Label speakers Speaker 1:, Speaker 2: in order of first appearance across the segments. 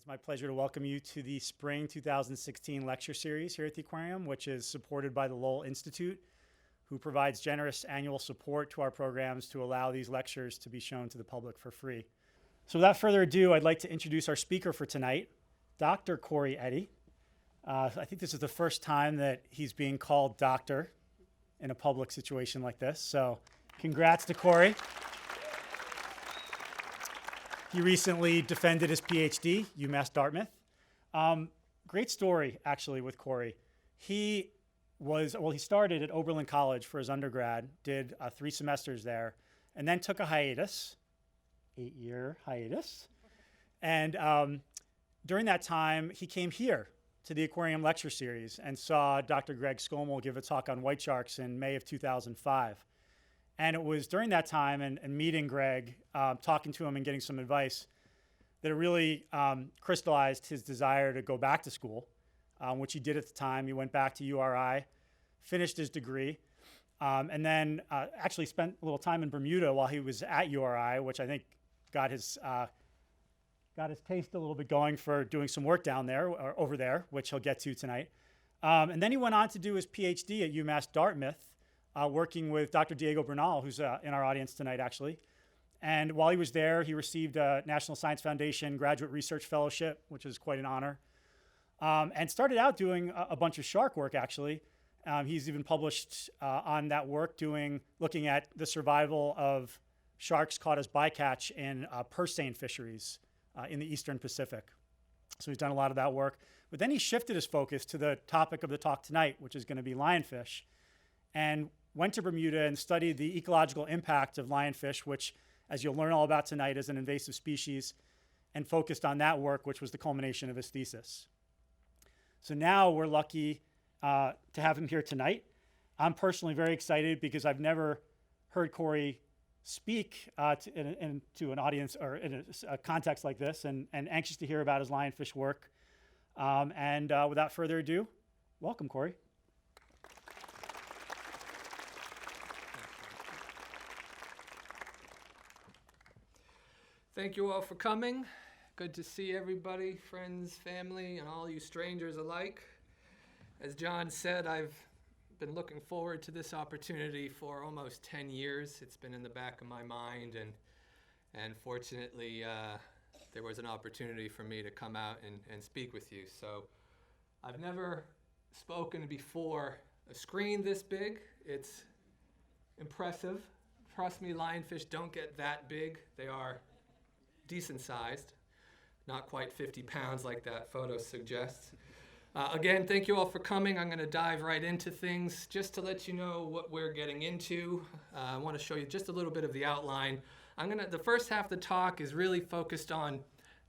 Speaker 1: It's my pleasure to welcome you to the Spring 2016 lecture series here at the Aquarium, which is supported by the Lowell Institute, who provides generous annual support to our programs to allow these lectures to be shown to the public for free. So without further ado, I'd like to introduce our speaker for tonight, Dr. Corey Eddy. I think this is the first time that he's being called doctor in a public situation like this, so congrats to Corey. He recently defended his Ph.D., UMass Dartmouth. Great story, actually, with Corey. He started at Oberlin College for his undergrad, did 3 semesters there, and then took a hiatus, 8-year hiatus. And during that time, he came here to the Aquarium lecture series and saw Dr. Greg Skomel give a talk on white sharks in May of 2005. And it was during that time and meeting Greg, talking to him and getting some advice, that it really crystallized his desire to go back to school, which he did at the time. He went back to URI, finished his degree, and then actually spent a little time in Bermuda while he was at URI, which I think got his taste a little bit going for doing some work down there, or over there, which he'll get to tonight. And then he went on to do his Ph.D. at UMass Dartmouth, working with Dr. Diego Bernal, who's in our audience tonight, actually. And while he was there, he received a National Science Foundation Graduate Research Fellowship, which is quite an honor, and started out doing a bunch of shark work, actually. He's even published on that work, looking at the survival of sharks caught as bycatch in purse seine fisheries in the Eastern Pacific. So he's done a lot of that work. But then he shifted his focus to the topic of the talk tonight, which is going to be lionfish, and went to Bermuda and studied the ecological impact of lionfish, which, as you'll learn all about tonight, is an invasive species, and focused on that work, which was the culmination of his thesis. So now we're lucky to have him here tonight. I'm personally very excited because I've never heard Corey speak to an audience or in a context like this, and anxious to hear about his lionfish work. Without further ado, welcome, Corey.
Speaker 2: Thank you all for coming. Good to see everybody, friends, family, and all you strangers alike. As John said, I've been looking forward to this opportunity for almost 10 years. It's been in the back of my mind, and fortunately, there was an opportunity for me to come out and speak with you. So I've never spoken before a screen this big. It's impressive. Trust me, lionfish don't get that big. They are decent sized, not quite 50 pounds like that photo suggests. Again, thank you all for coming. I'm going to dive right into things. Just to let you know what we're getting into, I want to show you just a little bit of the outline. The first half of the talk is really focused on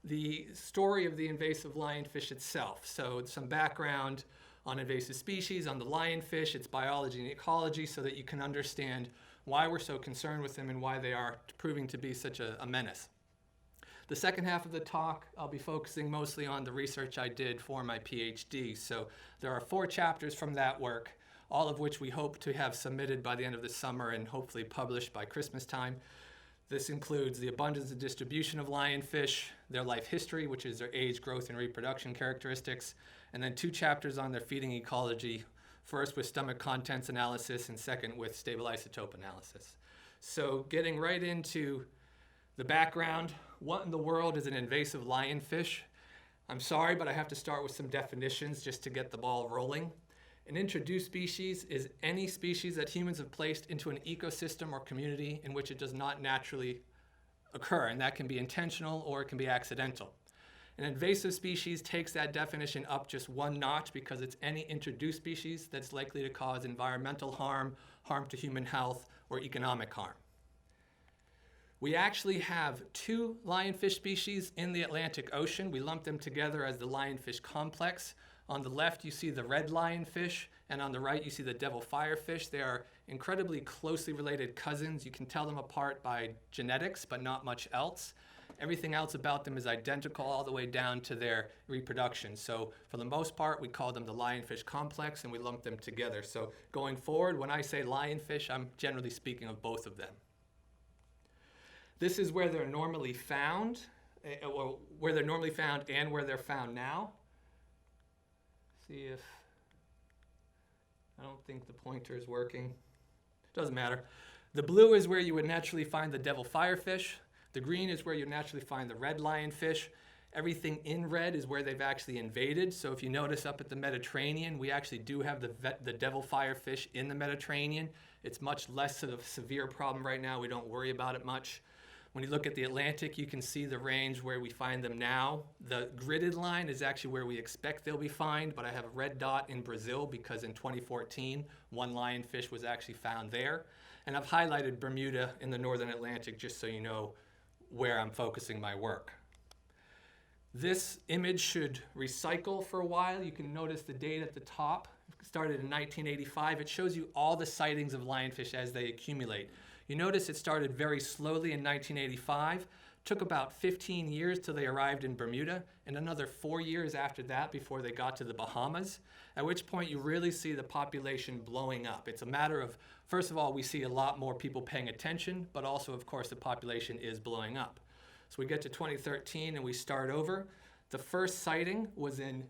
Speaker 2: the story of the invasive lionfish itself. So some background on invasive species, on the lionfish, its biology and ecology, so that you can understand why we're so concerned with them and why they are proving to be such a menace. The second half of the talk, I'll be focusing mostly on the research I did for my PhD. So there are 4 chapters from that work, all of which we hope to have submitted by the end of the summer and hopefully published by Christmas time. This includes the abundance and distribution of lionfish, their life history, which is their age, growth, and reproduction characteristics, and then 2 chapters on their feeding ecology, first with stomach contents analysis and second with stable isotope analysis. So getting right into the background, what in the world is an invasive lionfish? I'm sorry, but I have to start with some definitions just to get the ball rolling. An introduced species is any species that humans have placed into an ecosystem or community in which it does not naturally occur, and that can be intentional or it can be accidental. An invasive species takes that definition up just 1 notch because it's any introduced species that's likely to cause environmental harm, harm to human health, or economic harm. We actually have 2 lionfish species in the Atlantic Ocean. We lump them together as the lionfish complex. On the left, you see the red lionfish, and on the right, you see the devil firefish. They are incredibly closely related cousins. You can tell them apart by genetics, but not much else. Everything else about them is identical all the way down to their reproduction. So for the most part, we call them the lionfish complex, and we lump them together. So going forward, when I say lionfish, I'm generally speaking of both of them. This is where they're normally found. or where they're normally found and where they're found now. See if, I don't think the pointer is working. Doesn't matter. The blue is where you would naturally find the devil firefish. The green is where you naturally find the red lionfish. Everything in red is where they've actually invaded. So if you notice up at the Mediterranean, we actually do have the devil firefish in the Mediterranean. It's much less of a severe problem right now. We don't worry about it much. When you look at the Atlantic, you can see the range where we find them now. The gridded line is actually where we expect they'll be found, but I have a red dot in Brazil because in 2014, one lionfish was actually found there. And I've highlighted Bermuda in the northern Atlantic just so you know where I'm focusing my work. This image should recycle for a while. You can notice the date at the top. It started in 1985. It shows you all the sightings of lionfish as they accumulate. You notice it started very slowly in 1985, took about 15 years till they arrived in Bermuda, and another 4 years after that before they got to the Bahamas, at which point you really see the population blowing up. It's a matter of, first of all, we see a lot more people paying attention, but also, of course, the population is blowing up. So we get to 2013 and we start over. The first sighting was in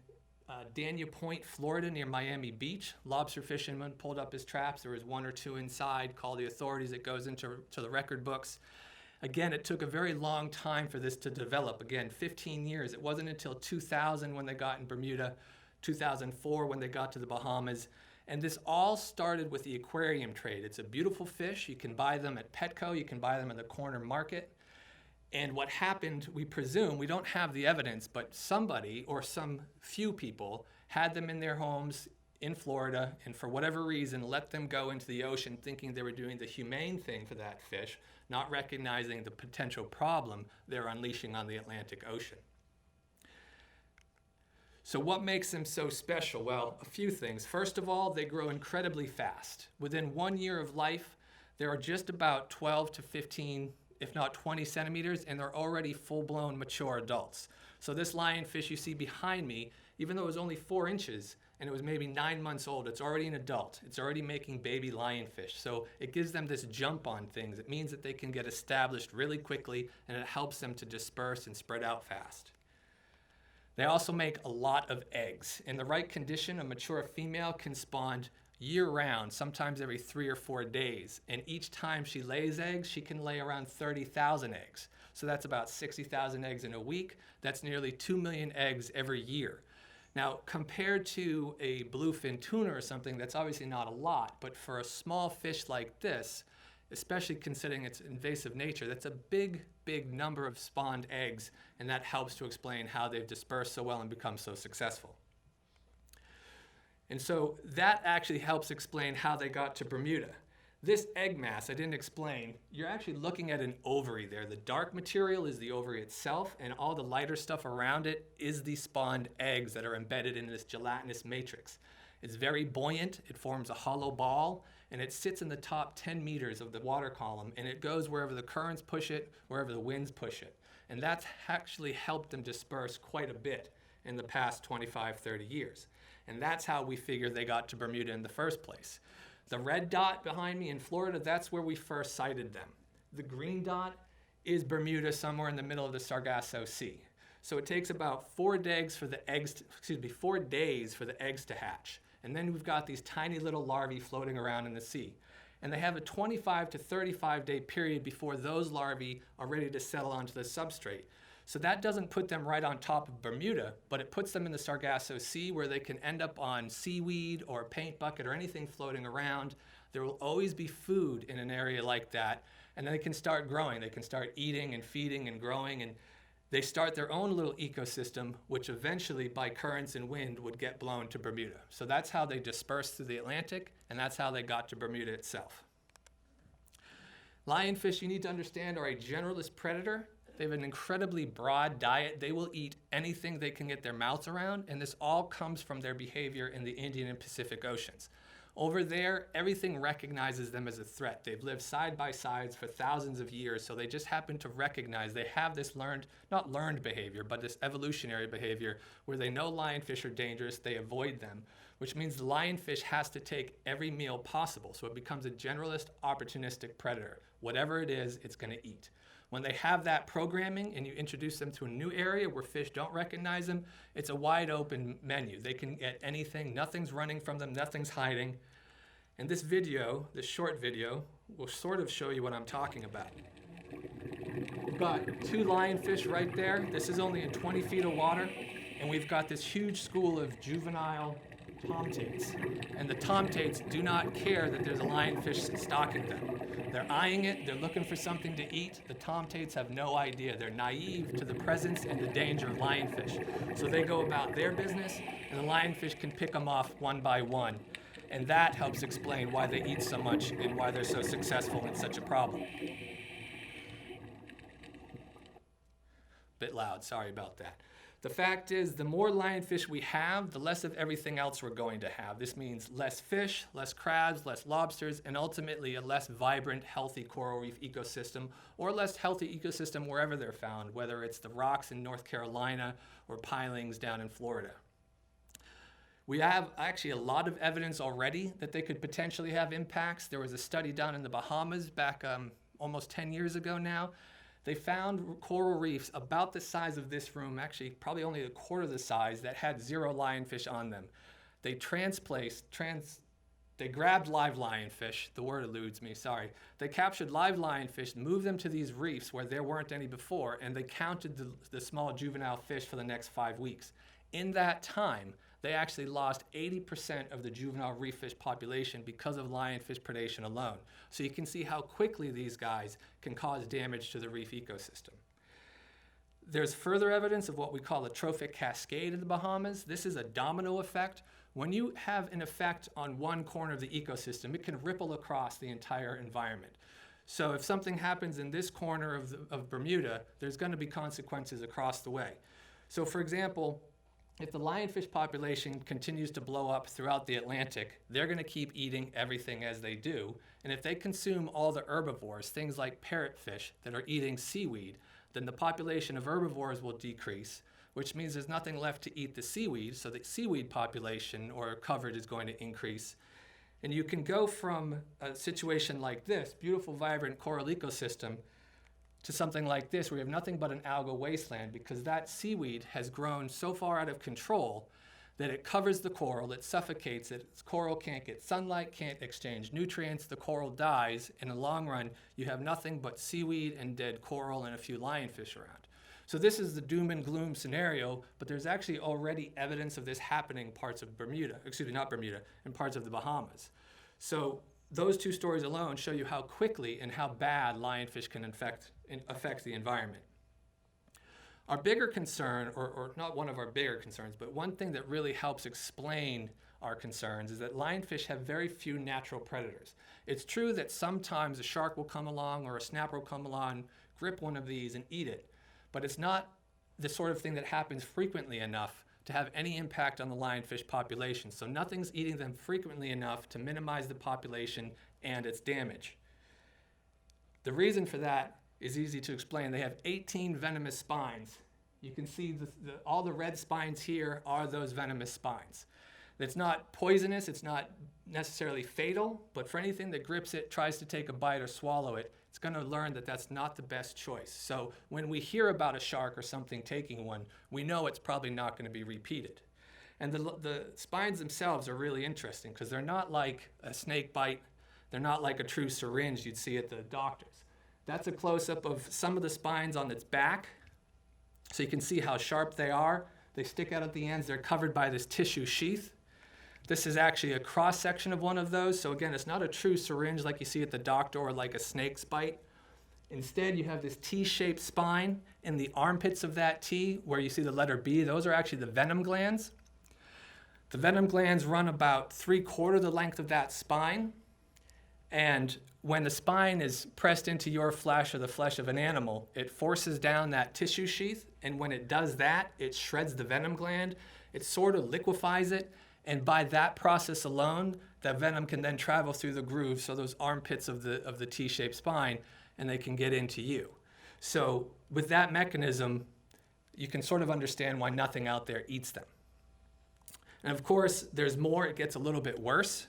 Speaker 2: Dania Point, Florida, near Miami Beach. Lobster fisherman pulled up his traps. There was one or two inside. Called the authorities. It goes into the record books. Again, it took a very long time for this to develop. Again, 15 years. It wasn't until 2000 when they got in Bermuda, 2004 when they got to the Bahamas. And this all started with the aquarium trade. It's a beautiful fish. You can buy them at Petco. You can buy them in the corner market. And what happened, we presume, we don't have the evidence, but somebody or some few people had them in their homes in Florida and for whatever reason let them go into the ocean thinking they were doing the humane thing for that fish, not recognizing the potential problem they're unleashing on the Atlantic Ocean. So what makes them so special? Well, a few things. First of all, they grow incredibly fast. Within 1 year of life, there are just about 12 to 15 if not 20 centimeters, and they're already full-blown mature adults. So this lionfish you see behind me, even though it was only 4 inches and it was maybe 9 months old, it's already an adult. It's already making baby lionfish. So it gives them this jump on things. It means that they can get established really quickly, and it helps them to disperse and spread out fast. They also make a lot of eggs. In the right condition, a mature female can spawn year-round, sometimes every 3 or 4 days. And each time she lays eggs, she can lay around 30,000 eggs. So that's about 60,000 eggs in a week. That's nearly 2 million eggs every year. Now, compared to a bluefin tuna or something, that's obviously not a lot, but for a small fish like this, especially considering its invasive nature, that's a big, big number of spawned eggs, and that helps to explain how they've dispersed so well and become so successful. And so that actually helps explain how they got to Bermuda. This egg mass, I didn't explain, you're actually looking at an ovary there. The dark material is the ovary itself, and all the lighter stuff around it is the spawned eggs that are embedded in this gelatinous matrix. It's very buoyant, it forms a hollow ball, and it sits in the top 10 meters of the water column, and it goes wherever the currents push it, wherever the winds push it. And that's actually helped them disperse quite a bit in the past 25, 30 years. And that's how we figure they got to Bermuda in the first place. The red dot behind me in Florida, that's where we first sighted them. The green dot is Bermuda, somewhere in the middle of the Sargasso Sea. So it takes about 4 days for the eggs to hatch. And then we've got these tiny little larvae floating around in the sea. And they have a 25 to 35 day period before those larvae are ready to settle onto the substrate. So that doesn't put them right on top of Bermuda, but it puts them in the Sargasso Sea where they can end up on seaweed or a paint bucket or anything floating around. There will always be food in an area like that, and then they can start growing. They can start eating and feeding and growing, and they start their own little ecosystem, which eventually, by currents and wind, would get blown to Bermuda. So that's how they dispersed through the Atlantic, and that's how they got to Bermuda itself. Lionfish, you need to understand, are a generalist predator. They have an incredibly broad diet. They will eat anything they can get their mouths around, and this all comes from their behavior in the Indian and Pacific Oceans. Over there, everything recognizes them as a threat. They've lived side by sides for thousands of years, so they just happen to recognize they have this not learned behavior, but this evolutionary behavior where they know lionfish are dangerous, they avoid them, which means the lionfish has to take every meal possible, so it becomes a generalist, opportunistic predator. Whatever it is, it's going to eat. When they have that programming and you introduce them to a new area where fish don't recognize them, it's a wide open menu. They can get anything, nothing's running from them, nothing's hiding. And this video, this short video, will sort of show you what I'm talking about. We've got 2 lionfish right there. This is only in 20 feet of water. And we've got this huge school of juvenile tomtates. And the tomtates do not care that there's a lionfish stalking them. They're eyeing it, they're looking for something to eat. The tomtates have no idea. They're naive to the presence and the danger of lionfish. So they go about their business, and the lionfish can pick them off one by one. And that helps explain why they eat so much and why they're so successful in such a problem. Bit loud, sorry about that. The fact is, the more lionfish we have, the less of everything else we're going to have. This means less fish, less crabs, less lobsters, and ultimately a less vibrant, healthy coral reef ecosystem, or less healthy ecosystem wherever they're found, whether it's the rocks in North Carolina or pilings down in Florida. We have actually a lot of evidence already that they could potentially have impacts. There was a study done in the Bahamas back almost 10 years ago now. They found coral reefs about the size of this room, actually probably only a quarter the size, that had 0 lionfish on them. They they grabbed live lionfish, the word eludes me, sorry. They captured live lionfish, moved them to these reefs where there weren't any before, and they counted the small juvenile fish for the next 5 weeks. In that time, they actually lost 80% of the juvenile reef fish population because of lionfish predation alone. So you can see how quickly these guys can cause damage to the reef ecosystem. There's further evidence of what we call a trophic cascade in the Bahamas. This is a domino effect. When you have an effect on one corner of the ecosystem, it can ripple across the entire environment. So if something happens in this corner of Bermuda, there's going to be consequences across the way. So for example, if the lionfish population continues to blow up throughout the Atlantic, they're going to keep eating everything as they do. And if they consume all the herbivores, things like parrotfish that are eating seaweed, then the population of herbivores will decrease, which means there's nothing left to eat the seaweed, so the seaweed population or coverage is going to increase. And you can go from a situation like this, beautiful, vibrant coral ecosystem, to something like this where you have nothing but an algal wasteland, because that seaweed has grown so far out of control that it covers the coral, it suffocates it, coral can't get sunlight, can't exchange nutrients, the coral dies. In the long run, you have nothing but seaweed and dead coral and a few lionfish around. So this is the doom and gloom scenario, but there's actually already evidence of this happening in parts of Bermuda, in parts of the Bahamas. So those 2 stories alone show you how quickly and how bad lionfish can affect the environment. Our bigger concern, or not one of our bigger concerns, but one thing that really helps explain our concerns is that lionfish have very few natural predators. It's true that sometimes a shark will come along or a snapper will come along, grip one of these and eat it, but it's not the sort of thing that happens frequently enough to have any impact on the lionfish population. So nothing's eating them frequently enough to minimize the population and its damage. The reason for that is easy to explain. They have 18 venomous spines. You can see all the red spines here are those venomous spines. It's not poisonous, it's not necessarily fatal, but for anything that grips it, tries to take a bite or swallow it, it's going to learn that that's not the best choice. So when we hear about a shark or something taking one, we know it's probably not going to be repeated. And the spines themselves are really interesting because they're not like a snake bite. They're not like a true syringe you'd see at the doctor's. That's a close-up of some of the spines on its back. So you can see how sharp they are. They stick out at the ends. They're covered by this tissue sheath. This is actually a cross-section of one of those. So again, it's not a true syringe like you see at the doctor or like a snake's bite. Instead, you have this T-shaped spine in the armpits of that T, where you see the letter B. Those are actually the venom glands. The venom glands run about 3/4 the length of that spine. And when the spine is pressed into your flesh or the flesh of an animal, it forces down that tissue sheath. And when it does that, it shreds the venom gland. It sort of liquefies it. And by that process alone, that venom can then travel through the grooves, so those armpits of the T-shaped spine, and they can get into you. So with that mechanism, you can sort of understand why nothing out there eats them. And of course, there's more. It gets a little bit worse.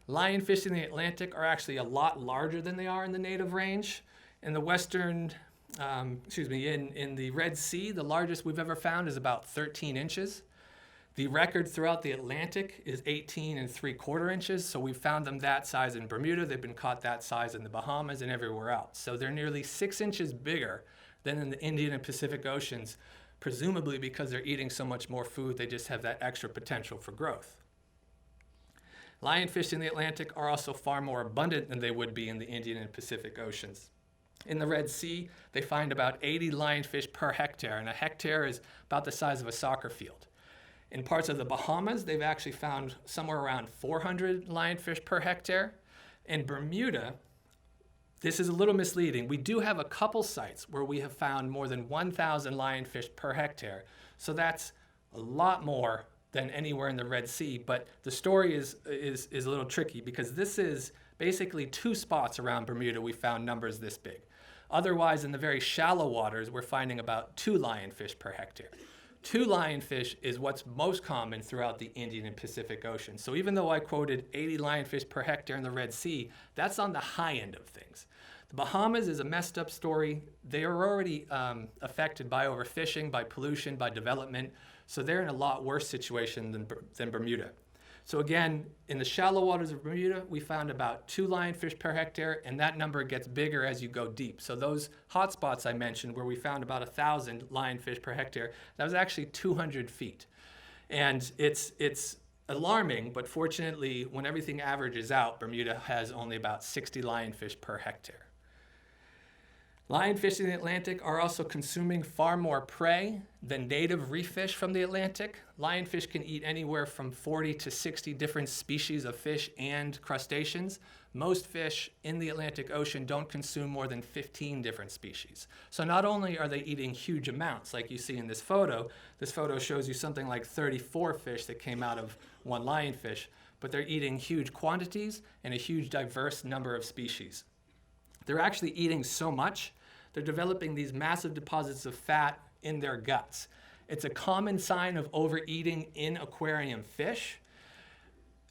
Speaker 2: Lionfish in the Atlantic are actually a lot larger than they are in the native range. In the western, in the Red Sea, the largest we've ever found is about 13 inches. The record throughout the Atlantic is 18 3/4 inches, so we've found them that size in Bermuda. They've been caught that size in the Bahamas and everywhere else. So they're nearly 6 inches bigger than in the Indian and Pacific Oceans, presumably because they're eating so much more food, they just have that extra potential for growth. Lionfish in the Atlantic are also far more abundant than they would be in the Indian and Pacific Oceans. In the Red Sea, they find about 80 lionfish per hectare, and a hectare is about the size of a soccer field. In parts of the Bahamas, they've actually found somewhere around 400 lionfish per hectare. In Bermuda, this is a little misleading. We do have a couple sites where we have found more than 1,000 lionfish per hectare, so that's a lot more than anywhere in the Red Sea, but the story is a little tricky because this is basically 2 spots around Bermuda we found numbers this big. Otherwise, in the very shallow waters, we're finding about 2 lionfish per hectare. 2 lionfish is what's most common throughout the Indian and Pacific Ocean. So even though I quoted 80 lionfish per hectare in the Red Sea, that's on the high end of things. The Bahamas is a messed up story. They are already affected by overfishing, by pollution, by development. So they're in a lot worse situation than Bermuda. So again, in the shallow waters of Bermuda, we found about 2 lionfish per hectare, and that number gets bigger as you go deep. So those hotspots I mentioned, where we found about 1,000 lionfish per hectare, that was actually 200 feet. And it's alarming, but fortunately, when everything averages out, Bermuda has only about 60 lionfish per hectare. Lionfish in the Atlantic are also consuming far more prey than native reef fish from the Atlantic. Lionfish can eat anywhere from 40 to 60 different species of fish and crustaceans. Most fish in the Atlantic Ocean don't consume more than 15 different species. So not only are they eating huge amounts, like you see in this photo shows you something like 34 fish that came out of one lionfish, but they're eating huge quantities and a huge diverse number of species. They're actually eating so much, they're developing these massive deposits of fat in their guts. It's a common sign of overeating in aquarium fish.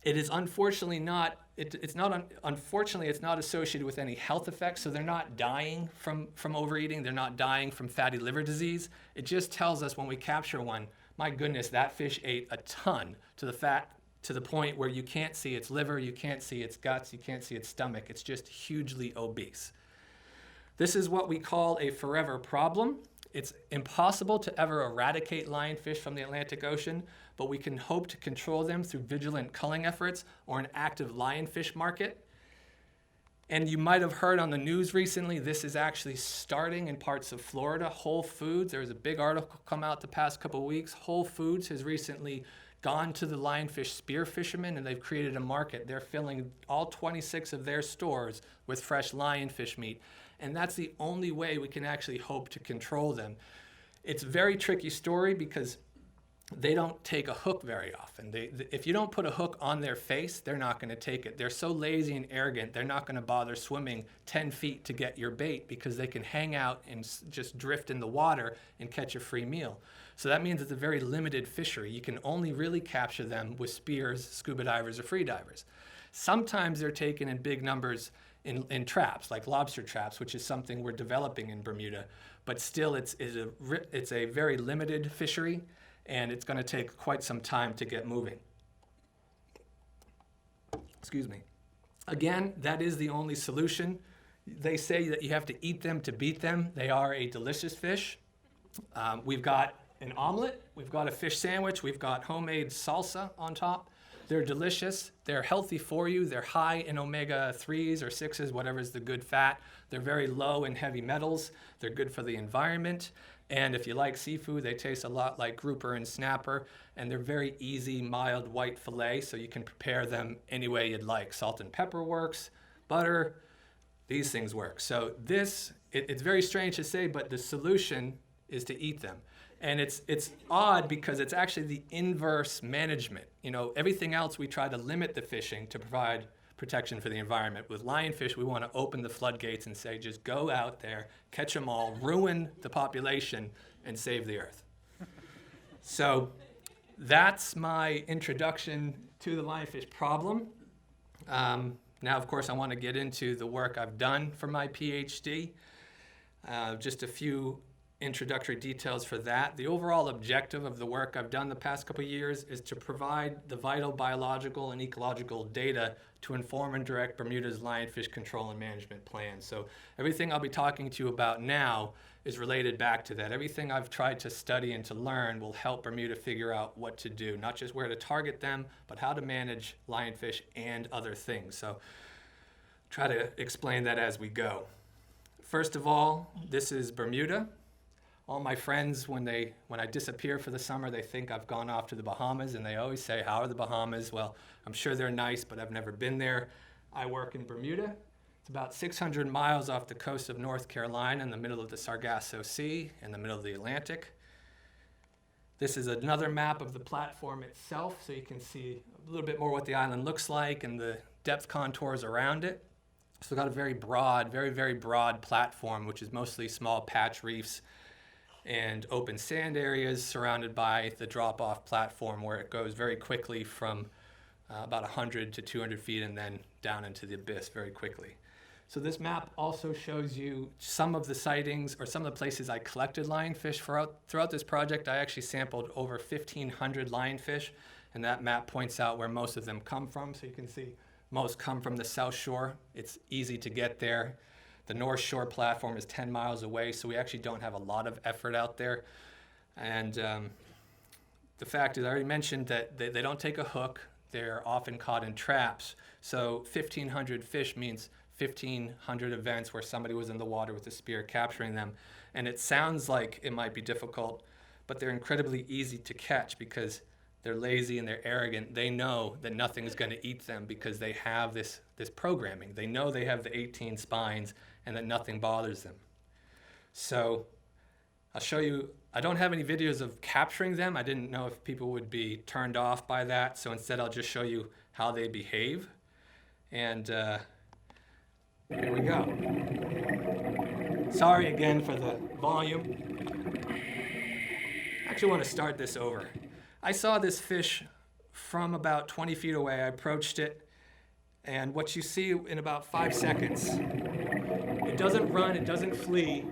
Speaker 2: It is unfortunately not associated with any health effects, so they're not dying from overeating, they're not dying from fatty liver disease. It just tells us when we capture one, my goodness, that fish ate a ton to the point where you can't see its liver, you can't see its guts, you can't see its stomach. It's just hugely obese. This is what we call a forever problem. It's impossible to ever eradicate lionfish from the Atlantic Ocean, but we can hope to control them through vigilant culling efforts or an active lionfish market. And you might have heard on the news recently, this is actually starting in parts of Florida. Whole Foods, there was a big article come out the past couple of weeks. Whole Foods has recently gone to the lionfish spear fishermen, and they've created a market. They're filling all 26 of their stores with fresh lionfish meat. And that's the only way we can actually hope to control them. It's a very tricky story because they don't take a hook very often. If you don't put a hook on their face, they're not going to take it. They're so lazy and arrogant, they're not going to bother swimming 10 feet to get your bait because they can hang out and just drift in the water and catch a free meal. So that means it's a very limited fishery. You can only really capture them with spears, scuba divers, or free divers. Sometimes they're taken in big numbers in traps, like lobster traps, which is something we're developing in Bermuda. But still, it's a very limited fishery, and it's going to take quite some time to get moving. Excuse me. Again, that is the only solution. They say that you have to eat them to beat them. They are a delicious fish. We've got an omelet, we've got a fish sandwich, we've got homemade salsa on top. They're delicious, they're healthy for you, they're high in omega-3s or 6s, whatever is the good fat. They're very low in heavy metals, they're good for the environment. And if you like seafood, they taste a lot like grouper and snapper, and they're very easy, mild white fillet, so you can prepare them any way you'd like. Salt and pepper works, butter, these things work. So it's very strange to say, but the solution is to eat them. And it's odd because it's actually the inverse management. You know, everything else we try to limit the fishing to provide protection for the environment. With lionfish, we want to open the floodgates and say, just go out there, catch them all, ruin the population, and save the earth. So that's my introduction to the lionfish problem. Now, of course, I want to get into the work I've done for my Ph.D. Just a few introductory details for that. The overall objective of the work I've done the past couple of years is to provide the vital biological and ecological data to inform and direct Bermuda's lionfish control and management plan. So everything I'll be talking to you about now is related back to that. Everything I've tried to study and to learn will help Bermuda figure out what to do, not just where to target them, but how to manage lionfish and other things. So try to explain that as we go. First of all, this is Bermuda. All my friends, when I disappear for the summer, they think I've gone off to the Bahamas, and they always say, how are the Bahamas? Well, I'm sure they're nice, but I've never been there. I work in Bermuda. It's about 600 miles off the coast of North Carolina in the middle of the Sargasso Sea, in the middle of the Atlantic. This is another map of the platform itself, so you can see a little bit more what the island looks like and the depth contours around it. So we've got a very broad, very broad platform, which is mostly small patch reefs and open sand areas surrounded by the drop-off platform, where it goes very quickly from about 100 to 200 feet and then down into the abyss very quickly. So this map also shows you some of the sightings or some of the places I collected lionfish. Throughout this project, I actually sampled over 1,500 lionfish, and that map points out where most of them come from. So you can see most come from the South Shore. It's easy to get there. The North Shore platform is 10 miles away, so we actually don't have a lot of effort out there. And the fact is, I already mentioned that they don't take a hook. They're often caught in traps. So 1,500 fish means 1,500 events where somebody was in the water with a spear capturing them. And it sounds like it might be difficult, but they're incredibly easy to catch because they're lazy and they're arrogant. They know that nothing is going to eat them because they have this programming. They know they have the 18 spines and that nothing bothers them. So I'll show you, I don't have any videos of capturing them. I didn't know if people would be turned off by that. So instead I'll just show you how they behave. And here we go. Sorry again for the volume. I actually want to start this over. I saw this fish from about 20 feet away. I approached it, and what you see in about 5 seconds, it doesn't run, it doesn't flee,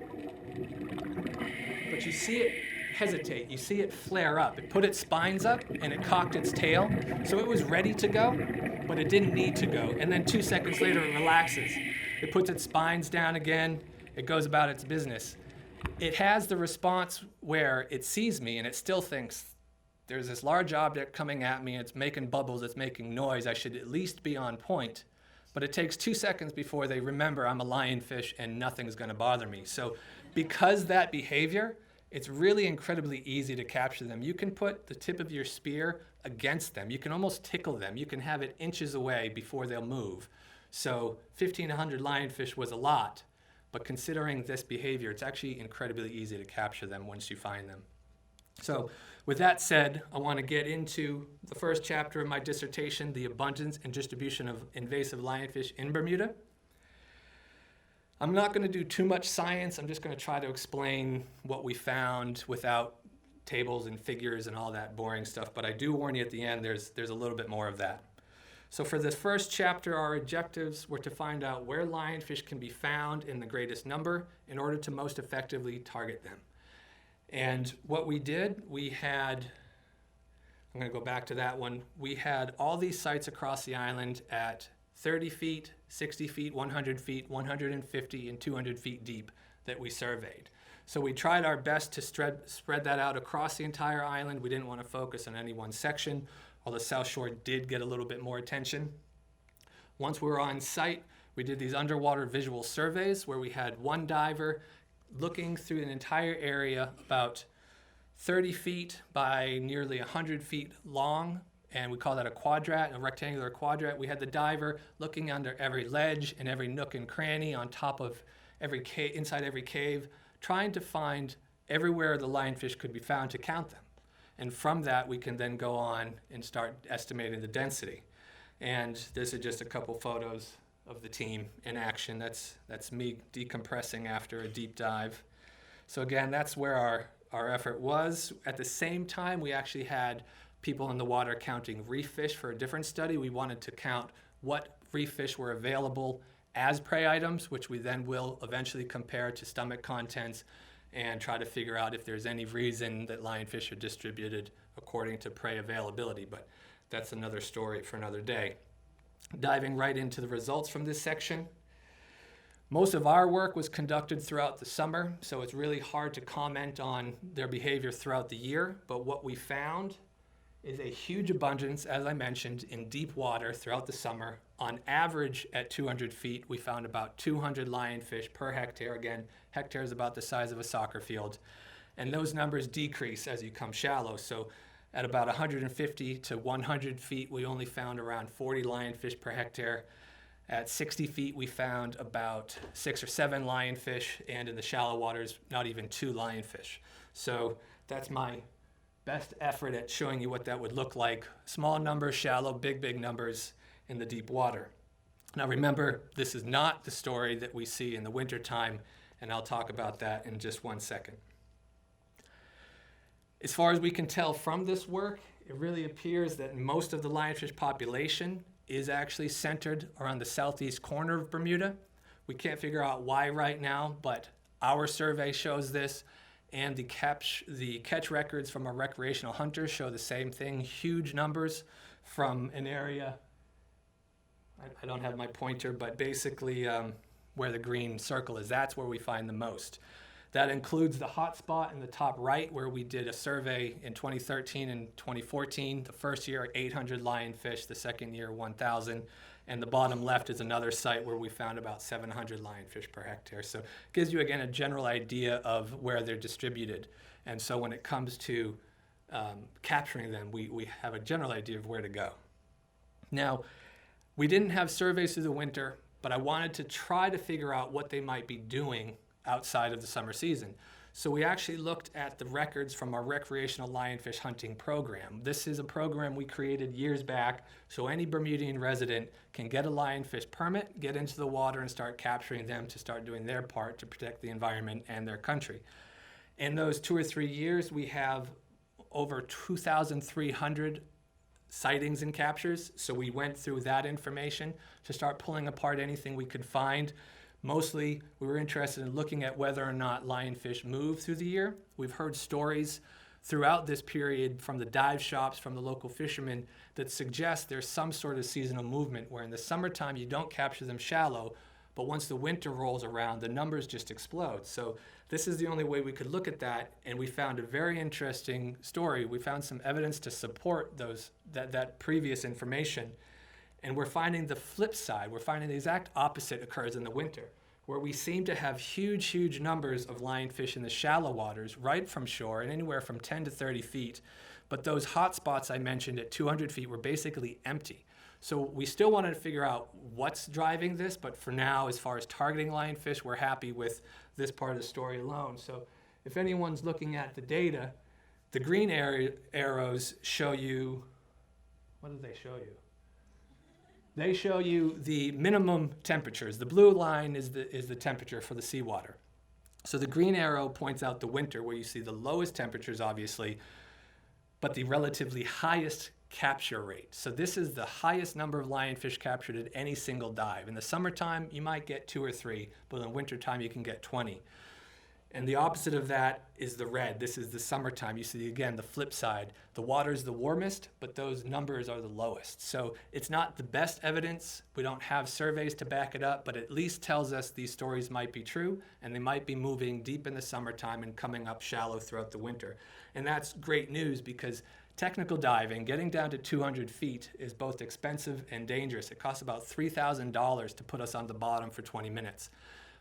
Speaker 2: but you see it hesitate, you see it flare up. It put its spines up, and it cocked its tail, so it was ready to go, but it didn't need to go. And then 2 seconds later, it relaxes. It puts its spines down again, it goes about its business. It has the response where it sees me, and it still thinks, there's this large object coming at me, it's making bubbles, it's making noise, I should at least be on point. But it takes 2 seconds before they remember I'm a lionfish and nothing's gonna bother me. So because that behavior, it's really incredibly easy to capture them. You can put the tip of your spear against them. You can almost tickle them. You can have it inches away before they'll move. So 1,500 lionfish was a lot, but considering this behavior, it's actually incredibly easy to capture them once you find them. So with that said, I want to get into the first chapter of my dissertation, the abundance and distribution of invasive lionfish in Bermuda. I'm not going to do too much science. I'm just going to try to explain what we found without tables and figures and all that boring stuff. But I do warn you at the end, there's a little bit more of that. So for this first chapter, our objectives were to find out where lionfish can be found in the greatest number in order to most effectively target them. And what we did, we had, I'm going to go back to that one, we had all these sites across the island at 30 feet, 60 feet, 100 feet, 150, and 200 feet deep that we surveyed. So we tried our best to spread that out across the entire island. We didn't want to focus on any one section, although South Shore did get a little bit more attention. Once we were on site, we did these underwater visual surveys where we had one diver looking through an entire area about 30 feet by nearly 100 feet long, and we call that a quadrat, a rectangular quadrat. We had the diver looking under every ledge and every nook and cranny on top of every cave, inside every cave, trying to find everywhere the lionfish could be found to count them. And from that, we can then go on and start estimating the density. And this is just a couple photos of the team in action. That's me decompressing after a deep dive. So again, that's where our effort was. At the same time, we actually had people in the water counting reef fish for a different study. We wanted to count what reef fish were available as prey items, which we then will eventually compare to stomach contents and try to figure out if there's any reason that lionfish are distributed according to prey availability. But that's another story for another day. Diving right into the results from this section. Most of our work was conducted throughout the summer, so it's really hard to comment on their behavior throughout the year. But what we found is a huge abundance, as I mentioned, in deep water throughout the summer. On average, at 200 feet, we found about 200 lionfish per hectare. Again, hectare is about the size of a soccer field. And those numbers decrease as you come shallow. So at about 150 to 100 feet, we only found around 40 lionfish per hectare. At 60 feet, we found about 6 or 7 lionfish, and in the shallow waters, not even 2 lionfish. So that's my best effort at showing you what that would look like. Small numbers, shallow, big numbers in the deep water. Now remember, this is not the story that we see in the wintertime, and I'll talk about that in just one second. As far as we can tell from this work, it really appears that most of the lionfish population is actually centered around the southeast corner of Bermuda. We can't figure out why right now, but our survey shows this, and the catch records from our recreational hunters show the same thing, huge numbers from an area, I don't have my pointer, but basically where the green circle is, that's where we find the most. That includes the hot spot in the top right, where we did a survey in 2013 and 2014. The first year, 800 lionfish. The second year, 1,000. And the bottom left is another site where we found about 700 lionfish per hectare. So it gives you, again, a general idea of where they're distributed. And so when it comes to capturing them, we have a general idea of where to go. Now, we didn't have surveys through the winter, but I wanted to try to figure out what they might be doing outside of the summer season. So we actually looked at the records from our recreational lionfish hunting program. This is a program we created years back, so any Bermudian resident can get a lionfish permit, get into the water, and start capturing them to start doing their part to protect the environment and their country. In those 2 or 3 years, we have over 2,300 sightings and captures. So we went through that information to start pulling apart anything we could find. Mostly, we were interested in looking at whether or not lionfish move through the year. We've heard stories throughout this period from the dive shops, from the local fishermen, that suggest there's some sort of seasonal movement where in the summertime you don't capture them shallow, but once the winter rolls around, the numbers just explode. So this is the only way we could look at that, and we found a very interesting story. We found some evidence to support that previous information. And we're finding the flip side. We're finding the exact opposite occurs in the winter, where we seem to have huge numbers of lionfish in the shallow waters right from shore and anywhere from 10 to 30 feet. But those hot spots I mentioned at 200 feet were basically empty. So we still wanted to figure out what's driving this, but for now, as far as targeting lionfish, we're happy with this part of the story alone. So if anyone's looking at the data, the green arrows show you, what do they show you? They show you the minimum temperatures. The blue line is the temperature for the seawater. So the green arrow points out the winter, where you see the lowest temperatures, obviously, but the relatively highest capture rate. So this is the highest number of lionfish captured at any single dive. In the summertime, you might get 2 or 3, but in the wintertime, you can get 20. And the opposite of that is the red. This is the summertime. You see, again, the flip side. The water is the warmest, but those numbers are the lowest. So it's not the best evidence. We don't have surveys to back it up, but at least tells us these stories might be true, and they might be moving deep in the summertime and coming up shallow throughout the winter. And that's great news, because technical diving, getting down to 200 feet, is both expensive and dangerous. It costs about $3,000 to put us on the bottom for 20 minutes.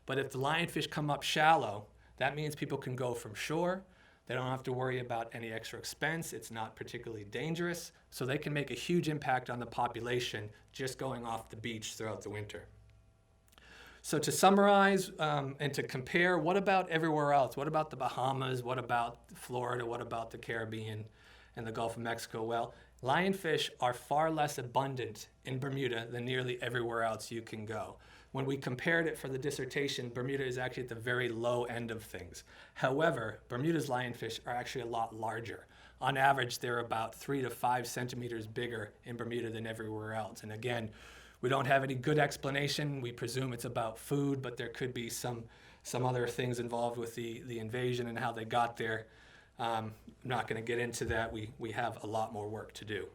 Speaker 2: But if the lionfish come up shallow, that means people can go from shore. They don't have to worry about any extra expense. It's not particularly dangerous. So they can make a huge impact on the population just going off the beach throughout the winter. So to summarize and to compare, what about everywhere else? What about the Bahamas? What about Florida? What about the Caribbean and the Gulf of Mexico? Well, lionfish are far less abundant in Bermuda than nearly everywhere else you can go. When we compared it for the dissertation, Bermuda is actually at the very low end of things. However, Bermuda's lionfish are actually a lot larger. On average, they're about 3 to 5 centimeters bigger in Bermuda than everywhere else. And again, We don't have any good explanation. We presume it's about food, but there could be some other things involved with the invasion and how they got there. I'm not going to get into that. We have a lot more work to do.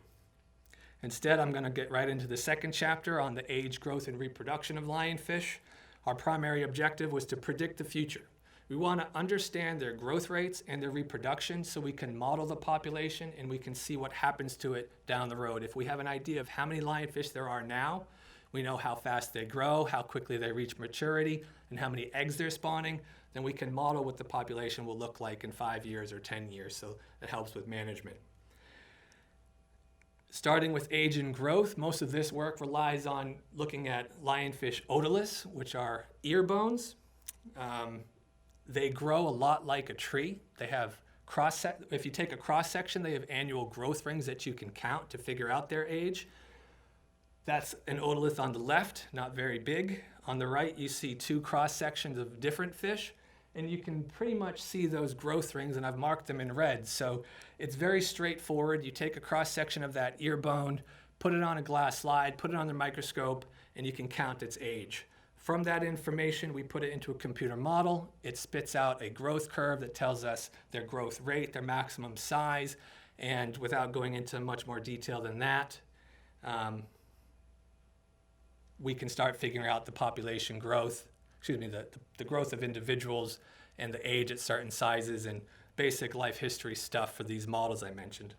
Speaker 2: Instead, I'm going to get right into the second chapter on the age, growth, and reproduction of lionfish. Our primary objective was to predict the future. We want to understand their growth rates and their reproduction so we can model the population and we can see what happens to it down the road. If we have an idea of how many lionfish there are now, we know how fast they grow, how quickly they reach maturity, and how many eggs they're spawning, then we can model what the population will look like in 5 years or 10 years, so it helps with management. Starting with age and growth, most of this work relies on looking at lionfish otoliths, which are ear bones. They grow a lot like a tree. They have if you take a cross-section, they have annual growth rings that you can count to figure out their age. That's an otolith on the left, not very big. On the right, you see two cross-sections of different fish, and you can pretty much see those growth rings, and I've marked them in red. So it's very straightforward. You take a cross-section of that ear bone, put it on a glass slide, put it on the microscope, and you can count its age. From that information, we put it into a computer model. It spits out a growth curve that tells us their growth rate, their maximum size, and without going into much more detail than that, we can start figuring out the population growth, the growth of individuals and the age at certain sizes and basic life history stuff for these models I mentioned.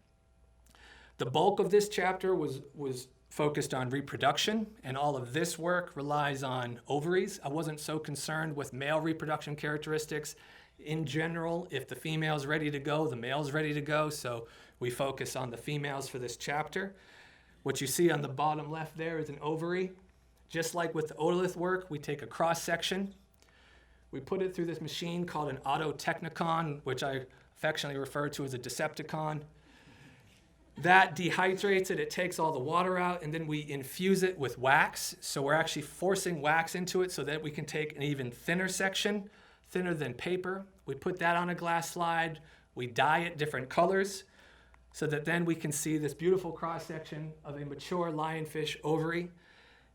Speaker 2: The bulk of this chapter was focused on reproduction, and all of this work relies on ovaries. I wasn't so concerned with male reproduction characteristics. In general, if the female's ready to go, the male's ready to go, so we focus on the females for this chapter. What you see on the bottom left there is an ovary. Just like with the otolith work, we take a cross-section. We put it through this machine called an autotechnicon, which I affectionately refer to as a Decepticon. That dehydrates it, it takes all the water out, and then we infuse it with wax. So we're actually forcing wax into it so that we can take an even thinner section, thinner than paper. We put that on a glass slide, we dye it different colors, so that then we can see this beautiful cross-section of a mature lionfish ovary.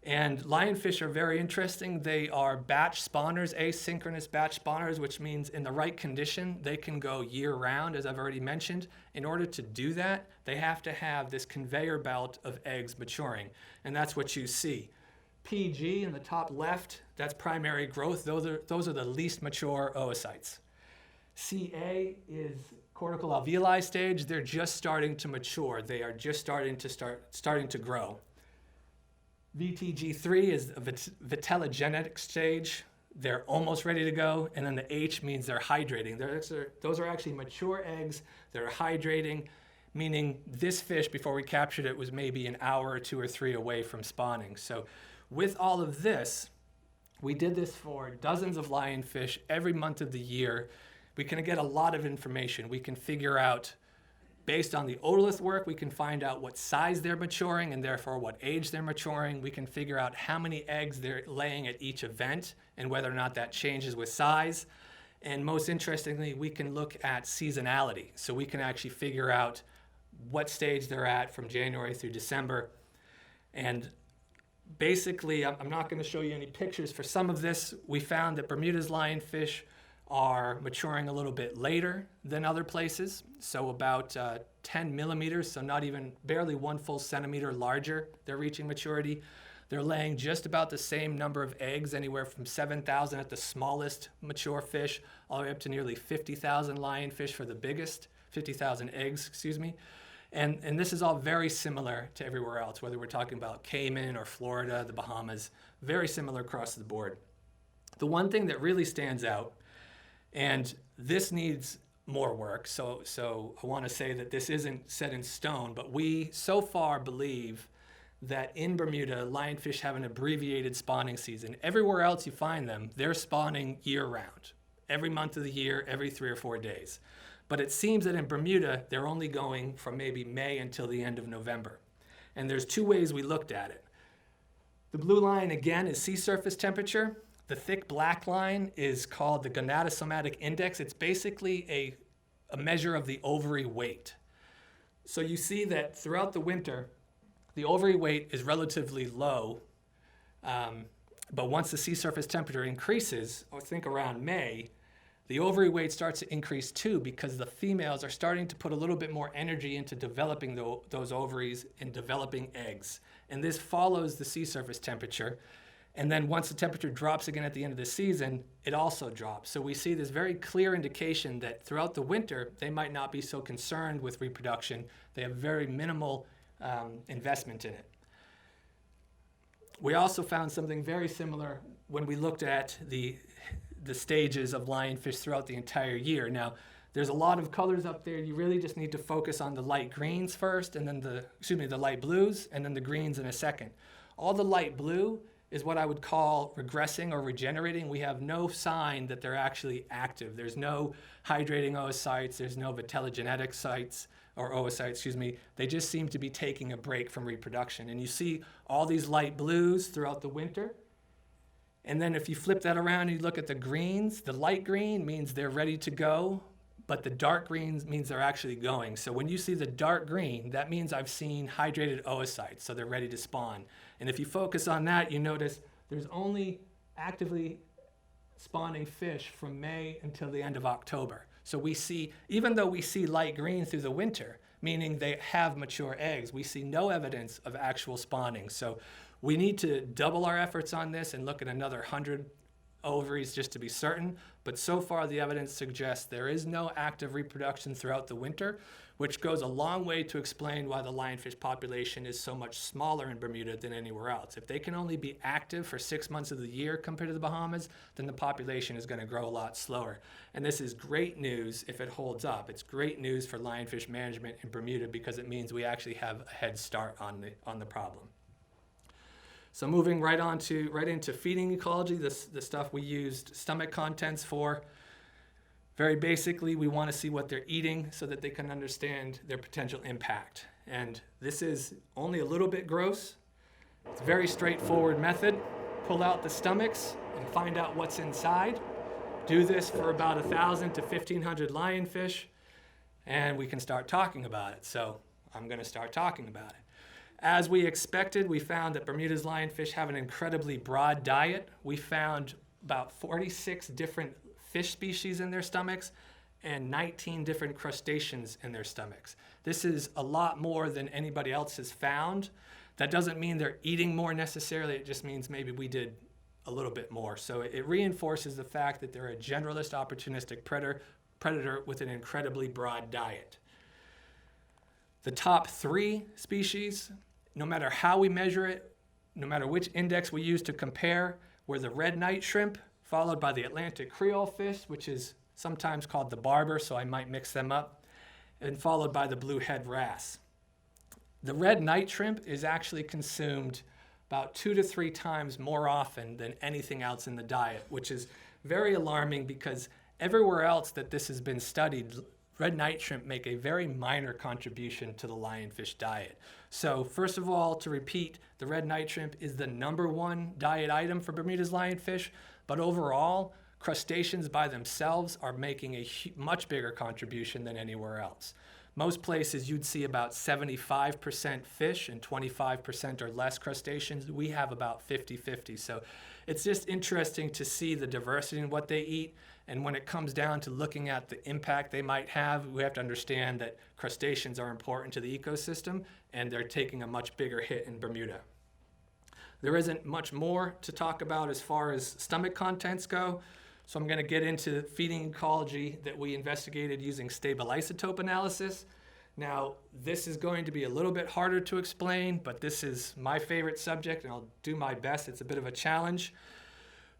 Speaker 2: And lionfish are very interesting. They are batch spawners, asynchronous batch spawners, which means in the right condition, they can go year-round, as I've already mentioned. In order to do that, they have to have this conveyor belt of eggs maturing, and that's what you see. PG in the top left, that's primary growth. Those are the least mature oocytes. CA is cortical alveoli stage. They're just starting to mature. They are just starting to grow. VTG3 is a vitellogenetic stage. They're almost ready to go. And then the H means they're hydrating. Those are actually mature eggs that are hydrating, meaning this fish, before we captured it, was maybe an hour or 2 or 3 away from spawning. So with all of this, we did this for dozens of lionfish every month of the year. We can get a lot of information. We can figure out, based on the otolith work, we can find out what size they're maturing and therefore what age they're maturing. We can figure out how many eggs they're laying at each event and whether or not that changes with size. And most interestingly, we can look at seasonality. So we can actually figure out what stage they're at from January through December. And basically, I'm not going to show you any pictures for some of this. We found that Bermuda's lionfish are maturing a little bit later than other places, so about 10 millimeters, so barely 1 full centimeter larger. They're reaching maturity. They're laying just about the same number of eggs, anywhere from 7,000 at the smallest mature fish, all the way up to nearly 50,000 lionfish for the biggest, 50,000 eggs, excuse me. And this is all very similar to everywhere else, whether we're talking about Cayman or Florida, the Bahamas, very similar across the board. The one thing that really stands out, and this needs more work, so I want to say that this isn't set in stone, but we so far believe that in Bermuda, lionfish have an abbreviated spawning season. Everywhere else you find them, they're spawning year-round, every month of the year, every 3 or 4 days. But it seems that in Bermuda, they're only going from maybe May until the end of November. And there's 2 ways we looked at it. The blue line, again, is sea surface temperature. The thick black line is called the gonadosomatic index. It's basically a measure of the ovary weight. So you see that throughout the winter, the ovary weight is relatively low But once the sea surface temperature increases, or think around May, the ovary weight starts to increase too, because the females are starting to put a little bit more energy into developing those ovaries and developing eggs. And this follows the sea surface temperature. And then once the temperature drops again at the end of the season, it also drops. So we see this very clear indication that throughout the winter, they might not be so concerned with reproduction. They have very minimal investment in it. We also found something very similar when we looked at the stages of lionfish throughout the entire year. Now, there's a lot of colors up there. You really just need to focus on the light greens first, and then the light blues, and then the greens in a second. All the light blue is what I would call regressing or regenerating. We have no sign that they're actually active. There's no hydrating oocytes, there's no vitellogenetic sites, or oocytes, They just seem to be taking a break from reproduction. And you see all these light blues throughout the winter. And then if you flip that around and you look at the greens, the light green means they're ready to go, but the dark greens means they're actually going. So when you see the dark green, that means I've seen hydrated oocytes, so they're ready to spawn. And if you focus on that, you notice there's only actively spawning fish from May until the end of October. So we see, even though we see light green through the winter, meaning they have mature eggs, we see no evidence of actual spawning. So we need to double our efforts on this and look at another 100 ovaries just to be certain. But so far the evidence suggests there is no active reproduction throughout the winter, which goes a long way to explain why the lionfish population is so much smaller in Bermuda than anywhere else. If they can only be active for 6 months of the year compared to the Bahamas, then the population is going to grow a lot slower. And this is great news if it holds up. It's great news for lionfish management in Bermuda because it means we actually have a head start on the problem. So moving right into feeding ecology, the stuff we used stomach contents for. Very basically, we want to see what they're eating so that they can understand their potential impact. And this is only a little bit gross. It's a very straightforward method. Pull out the stomachs and find out what's inside. Do this for about 1,000 to 1,500 lionfish, and we can start talking about it. So I'm going to start talking about it. As we expected, we found that Bermuda's lionfish have an incredibly broad diet. We found about 46 different fish species in their stomachs and 19 different crustaceans in their stomachs. This is a lot more than anybody else has found. That doesn't mean they're eating more necessarily, it just means maybe we did a little bit more. So it reinforces the fact that they're a generalist opportunistic predator with an incredibly broad diet. The top 3 species, no matter how we measure it, no matter which index we use to compare, were the red night shrimp, followed by the Atlantic Creole fish, which is sometimes called the barber, so I might mix them up, and followed by the bluehead wrasse. The red night shrimp is actually consumed about 2 to 3 times more often than anything else in the diet, which is very alarming because everywhere else that this has been studied, red night shrimp make a very minor contribution to the lionfish diet. So first of all, to repeat, the red night shrimp is the #1 diet item for Bermuda's lionfish, but overall, crustaceans by themselves are making a much bigger contribution than anywhere else. Most places you'd see about 75% fish and 25% or less crustaceans. We have about 50-50. So it's just interesting to see the diversity in what they eat. And when it comes down to looking at the impact they might have, we have to understand that crustaceans are important to the ecosystem and they're taking a much bigger hit in Bermuda. There isn't much more to talk about as far as stomach contents go. So I'm going to get into feeding ecology that we investigated using stable isotope analysis. Now, this is going to be a little bit harder to explain, but this is my favorite subject and I'll do my best. It's a bit of a challenge.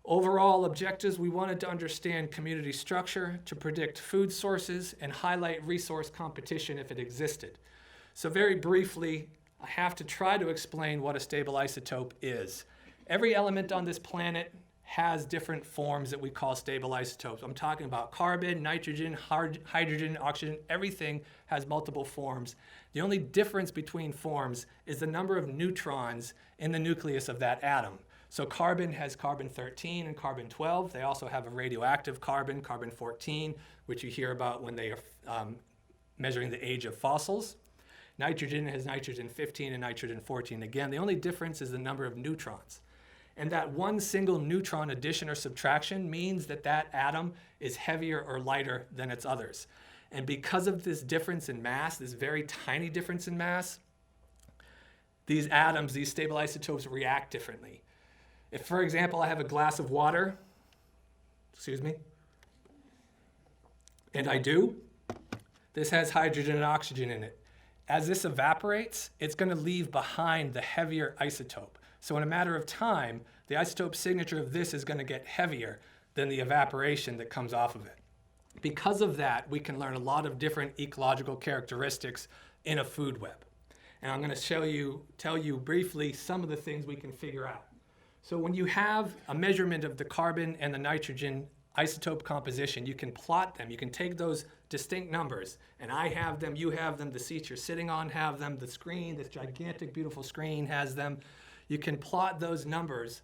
Speaker 2: Overall objectives, we wanted to understand community structure, to predict food sources, and highlight resource competition if it existed. So very briefly, I have to try to explain what a stable isotope is. Every element on this planet has different forms that we call stable isotopes. I'm talking about carbon, nitrogen, hydrogen, oxygen, everything has multiple forms. The only difference between forms is the number of neutrons in the nucleus of that atom. So carbon has carbon-13 and carbon-12. They also have a radioactive carbon, carbon-14, which you hear about when they are measuring the age of fossils. Nitrogen has nitrogen-15 and nitrogen-14. Again, the only difference is the number of neutrons. And that one single neutron addition or subtraction means that that atom is heavier or lighter than its others. And because of this difference in mass, this very tiny difference in mass, these atoms, these stable isotopes, react differently. If, for example, I have a glass of water, excuse me, and I do, this has hydrogen and oxygen in it. As this evaporates, it's going to leave behind the heavier isotope. So in a matter of time, the isotope signature of this is going to get heavier than the evaporation that comes off of it. Because of that, we can learn a lot of different ecological characteristics in a food web. And I'm going to tell you briefly some of the things we can figure out. So when you have a measurement of the carbon and the nitrogen isotope composition, you can plot them. You can take those distinct numbers, and I have them, you have them, the seats you're sitting on have them, the screen, this gigantic, beautiful screen has them. You can plot those numbers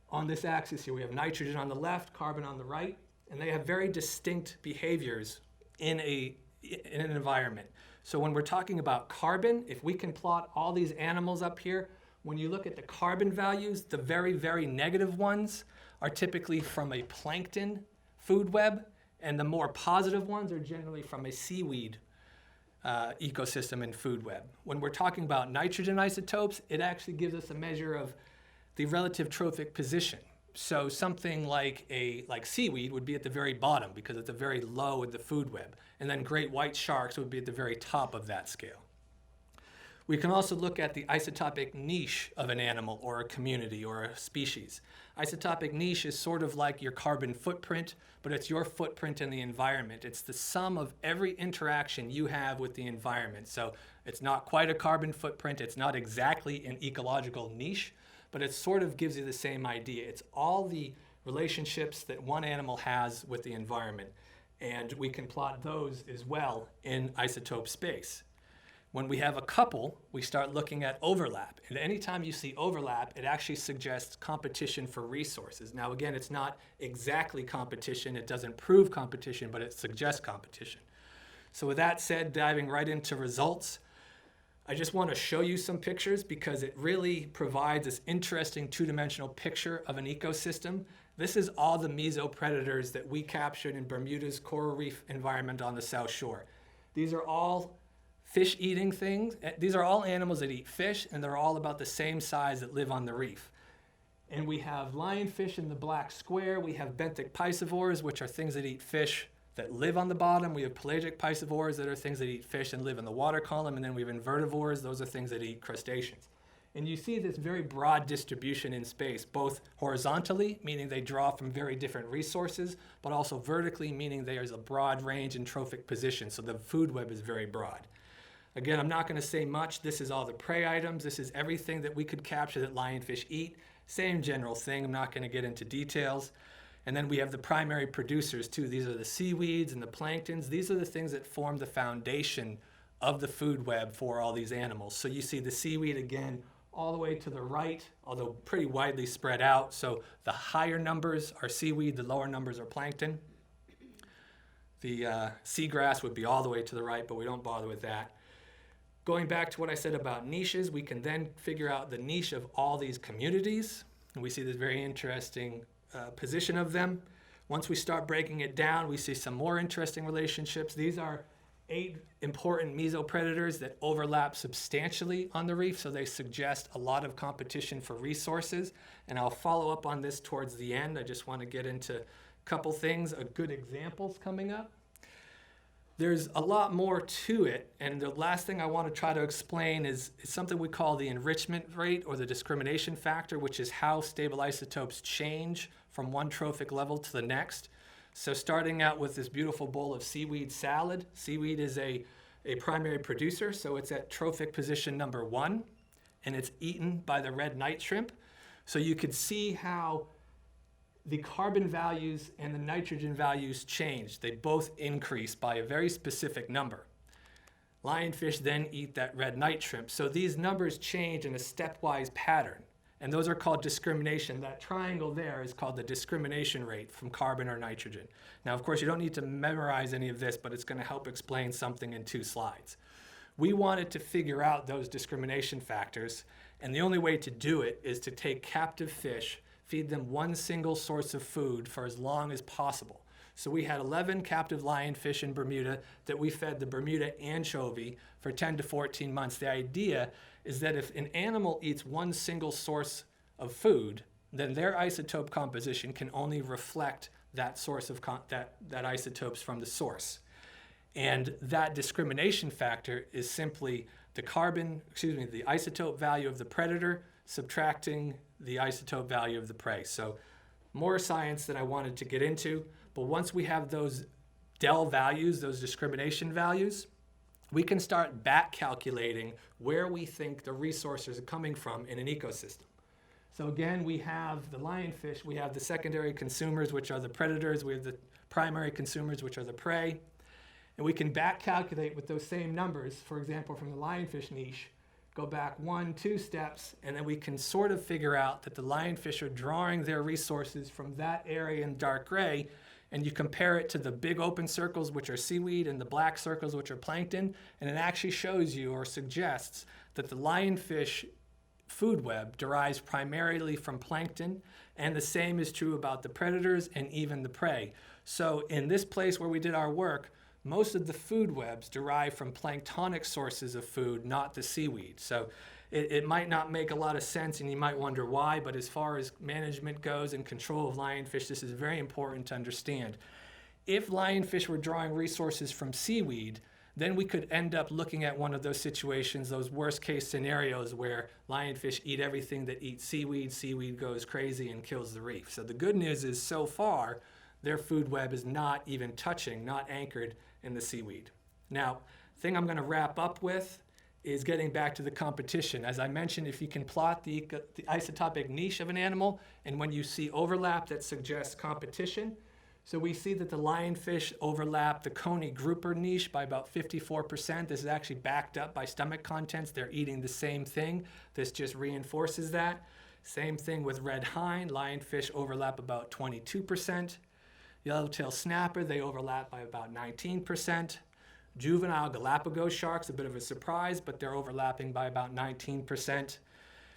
Speaker 2: on this axis here. We have nitrogen on the left, carbon on the right, and they have very distinct behaviors in an environment. So when we're talking about carbon, if we can plot all these animals up here, when you look at the carbon values, the very, very negative ones are typically from a plankton food web, and the more positive ones are generally from a seaweed ecosystem and food web. When we're talking about nitrogen isotopes, it actually gives us a measure of the relative trophic position. So something like seaweed would be at the very bottom because it's very low in the food web. And then great white sharks would be at the very top of that scale. We can also look at the isotopic niche of an animal or a community or a species. Isotopic niche is sort of like your carbon footprint, but it's your footprint in the environment. It's the sum of every interaction you have with the environment. So it's not quite a carbon footprint. It's not exactly an ecological niche, but it sort of gives you the same idea. It's all the relationships that one animal has with the environment. And we can plot those as well in isotope space. When we have a couple, we start looking at overlap. And anytime you see overlap, it actually suggests competition for resources. Now, again, it's not exactly competition. It doesn't prove competition, but it suggests competition. So with that said, diving right into results, I just want to show you some pictures because it really provides this interesting two-dimensional picture of an ecosystem. This is all the mesopredators that we captured in Bermuda's coral reef environment on the South Shore. These are all fish-eating things. These are all animals that eat fish, and they're all about the same size that live on the reef. And we have lionfish in the black square. We have benthic piscivores, which are things that eat fish that live on the bottom. We have pelagic piscivores that are things that eat fish and live in the water column. And then we have invertivores. Those are things that eat crustaceans. And you see this very broad distribution in space, both horizontally, meaning they draw from very different resources, but also vertically, meaning there's a broad range in trophic position. So the food web is very broad. Again, I'm not going to say much. This is all the prey items. This is everything that we could capture that lionfish eat. Same general thing. I'm not going to get into details. And then we have the primary producers too. These are the seaweeds and the planktons. These are the things that form the foundation of the food web for all these animals. So you see the seaweed again all the way to the right, although pretty widely spread out. So the higher numbers are seaweed, the lower numbers are plankton. The seagrass would be all the way to the right, but we don't bother with that. Going back to what I said about niches, we can then figure out the niche of all these communities. And we see this very interesting position of them. Once we start breaking it down, we see some more interesting relationships. These are 8 important mesopredators that overlap substantially on the reef, so they suggest a lot of competition for resources. And I'll follow up on this towards the end. I just want to get into a couple things, good examples coming up. There's a lot more to it, and the last thing I want to try to explain is something we call the enrichment rate or the discrimination factor, which is how stable isotopes change from one trophic level to the next. So starting out with this beautiful bowl of seaweed salad, seaweed is a primary producer, so it's at trophic position number 1, and it's eaten by the red night shrimp. So you could see how the carbon values and the nitrogen values change. They both increase by a very specific number. Lionfish then eat that red night shrimp. So these numbers change in a stepwise pattern. And those are called discrimination. That triangle there is called the discrimination rate from carbon or nitrogen. Now, of course, you don't need to memorize any of this, but it's going to help explain something in 2 slides. We wanted to figure out those discrimination factors, and the only way to do it is to take captive fish, feed them one single source of food for as long as possible. So we had 11 captive lionfish in Bermuda that we fed the Bermuda anchovy for 10 to 14 months. The idea is that if an animal eats one single source of food, then their isotope composition can only reflect that source of that isotopes from the source. And that discrimination factor is simply the isotope value of the predator subtracting the isotope value of the prey. So more science than I wanted to get into, but once we have those DEL values, those discrimination values, we can start back calculating where we think the resources are coming from in an ecosystem. So again, we have the lionfish, we have the secondary consumers, which are the predators, we have the primary consumers, which are the prey. And we can back calculate with those same numbers, for example, from the lionfish niche, go back 1-2 steps, and then we can sort of figure out that the lionfish are drawing their resources from that area in dark gray, and you compare it to the big open circles, which are seaweed, and the black circles, which are plankton, and it actually shows you or suggests that the lionfish food web derives primarily from plankton, and the same is true about the predators and even the prey. So in this place where we did our work, most of the food webs derive from planktonic sources of food, not the seaweed. So it might not make a lot of sense, and you might wonder why, but as far as management goes and control of lionfish, this is very important to understand. If lionfish were drawing resources from seaweed, then we could end up looking at one of those situations, those worst case scenarios where lionfish eat everything that eats seaweed, seaweed goes crazy and kills the reef. So the good news is so far, their food web is not even touching, not anchored in the seaweed. Now, the thing I'm going to wrap up with is getting back to the competition. As I mentioned, if you can plot the isotopic niche of an animal, and when you see overlap, that suggests competition. So we see that the lionfish overlap the coney grouper niche by about 54%. This is actually backed up by stomach contents. They're eating the same thing. This just reinforces that. Same thing with red hind. Lionfish overlap about 22%. Yellowtail snapper, they overlap by about 19%. Juvenile Galapagos sharks, a bit of a surprise, but they're overlapping by about 19%.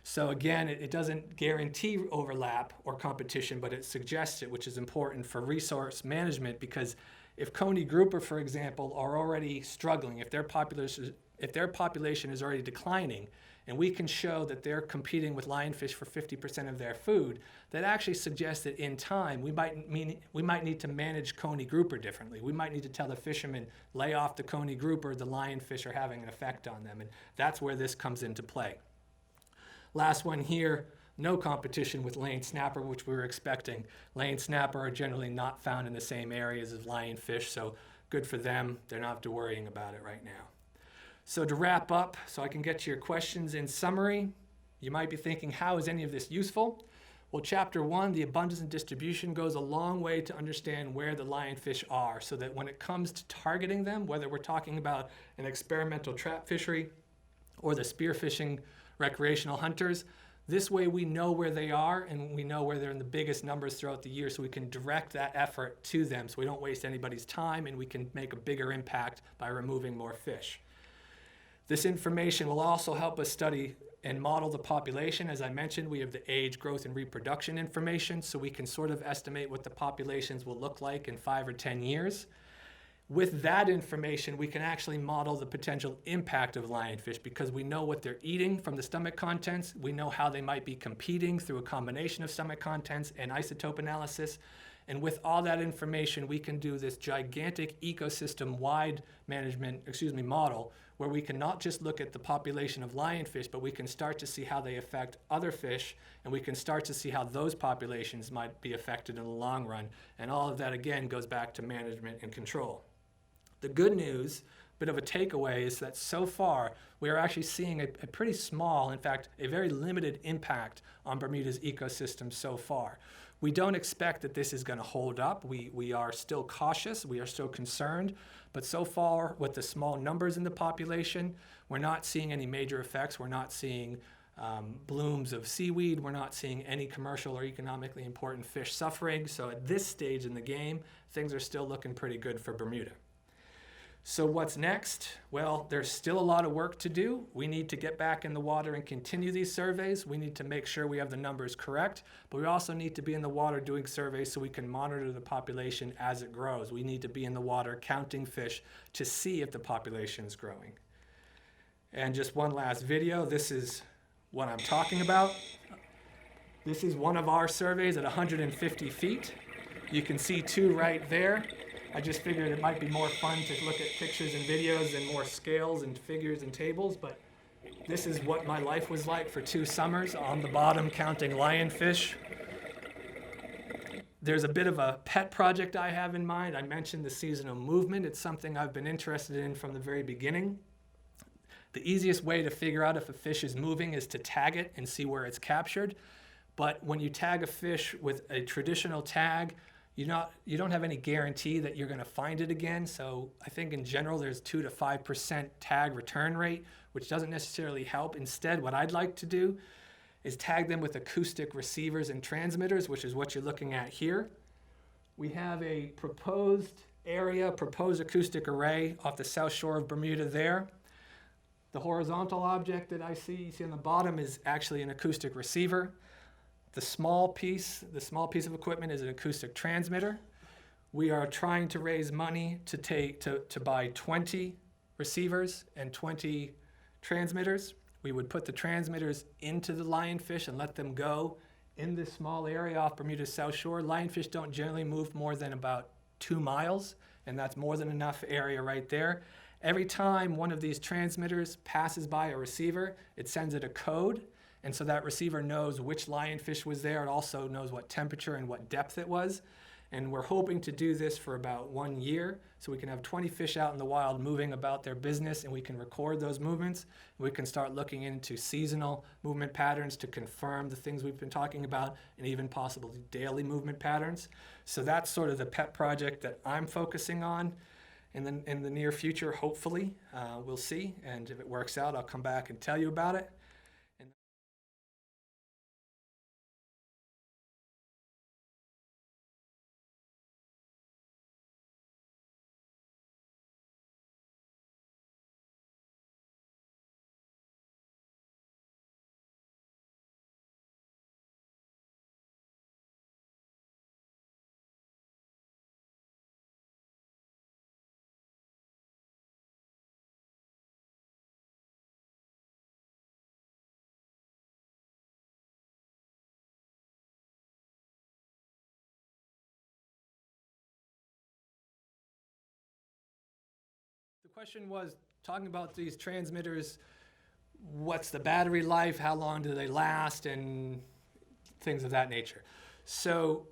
Speaker 2: So again, it doesn't guarantee overlap or competition, but it suggests it, which is important for resource management, because if coney grouper, for example, are already struggling, if their population is already declining, and we can show that they're competing with lionfish for 50% of their food, that actually suggests that in time we might need to manage coney grouper differently. We might need to tell the fishermen, lay off the coney grouper, the lionfish are having an effect on them, and that's where this comes into play. Last one here, no competition with lane snapper, which we were expecting. Lane snapper are generally not found in the same areas as lionfish, so good for them. They're not worrying about it right now. So to wrap up, so I can get to your questions in summary, you might be thinking, how is any of this useful? Well, chapter 1, the abundance and distribution, goes a long way to understand where the lionfish are, so that when it comes to targeting them, whether we're talking about an experimental trap fishery or the spearfishing recreational hunters, this way we know where they are, and we know where they're in the biggest numbers throughout the year, so we can direct that effort to them so we don't waste anybody's time, and we can make a bigger impact by removing more fish. This information will also help us study and model the population. As I mentioned, we have the age, growth, and reproduction information, so we can sort of estimate what the populations will look like in 5 or 10 years. With that information, we can actually model the potential impact of lionfish, because we know what they're eating from the stomach contents. We know how they might be competing through a combination of stomach contents and isotope analysis. And with all that information, we can do this gigantic ecosystem-wide model, where we can not just look at the population of lionfish, but we can start to see how they affect other fish, and we can start to see how those populations might be affected in the long run. And all of that, again, goes back to management and control. The good news, bit of a takeaway, is that so far we are actually seeing a pretty small, in fact, a very limited impact on Bermuda's ecosystem so far. We don't expect that this is going to hold up. We are still cautious, we are still concerned, but so far with the small numbers in the population, we're not seeing any major effects. We're not seeing blooms of seaweed. We're not seeing any commercial or economically important fish suffering. So at this stage in the game, things are still looking pretty good for Bermuda. So what's next? Well, there's still a lot of work to do. We need to get back in the water and continue these surveys. We need to make sure we have the numbers correct, but we also need to be in the water doing surveys so we can monitor the population as it grows. We need to be in the water counting fish to see if the population is growing. And just one last video. This is what I'm talking about. This is one of our surveys at 150 feet. You can see two right there. I just figured it might be more fun to look at pictures and videos and more scales and figures and tables, but this is what my life was like for 2 summers, on the bottom counting lionfish. There's a bit of a pet project I have in mind. I mentioned the seasonal movement. It's something I've been interested in from the very beginning. The easiest way to figure out if a fish is moving is to tag it and see where it's captured. But when you tag a fish with a traditional tag, you don't have any guarantee that you're going to find it again. So I think in general there's 2 to 5% tag return rate, which doesn't necessarily help. Instead, what I'd like to do is tag them with acoustic receivers and transmitters, which is what you're looking at here. We have a proposed acoustic array off the south shore of Bermuda there. The horizontal object that you see on the bottom is actually an acoustic receiver. The small piece of equipment is an acoustic transmitter. We are trying to raise money to buy 20 receivers and 20 transmitters. We would put the transmitters into the lionfish and let them go in this small area off Bermuda's south shore. Lionfish don't generally move more than about 2 miles, and that's more than enough area right there. Every time one of these transmitters passes by a receiver, it sends it a code. And so that receiver knows which lionfish was there. It also knows what temperature and what depth it was. And we're hoping to do this for about 1 year, so we can have 20 fish out in the wild moving about their business, and we can record those movements. We can start looking into seasonal movement patterns to confirm the things we've been talking about, and even possibly daily movement patterns. So that's sort of the pet project that I'm focusing on in the near future, hopefully. We'll see, and if it works out, I'll come back and tell you about it. The question was, talking about these transmitters, what's the battery life, how long do they last, and things of that nature. So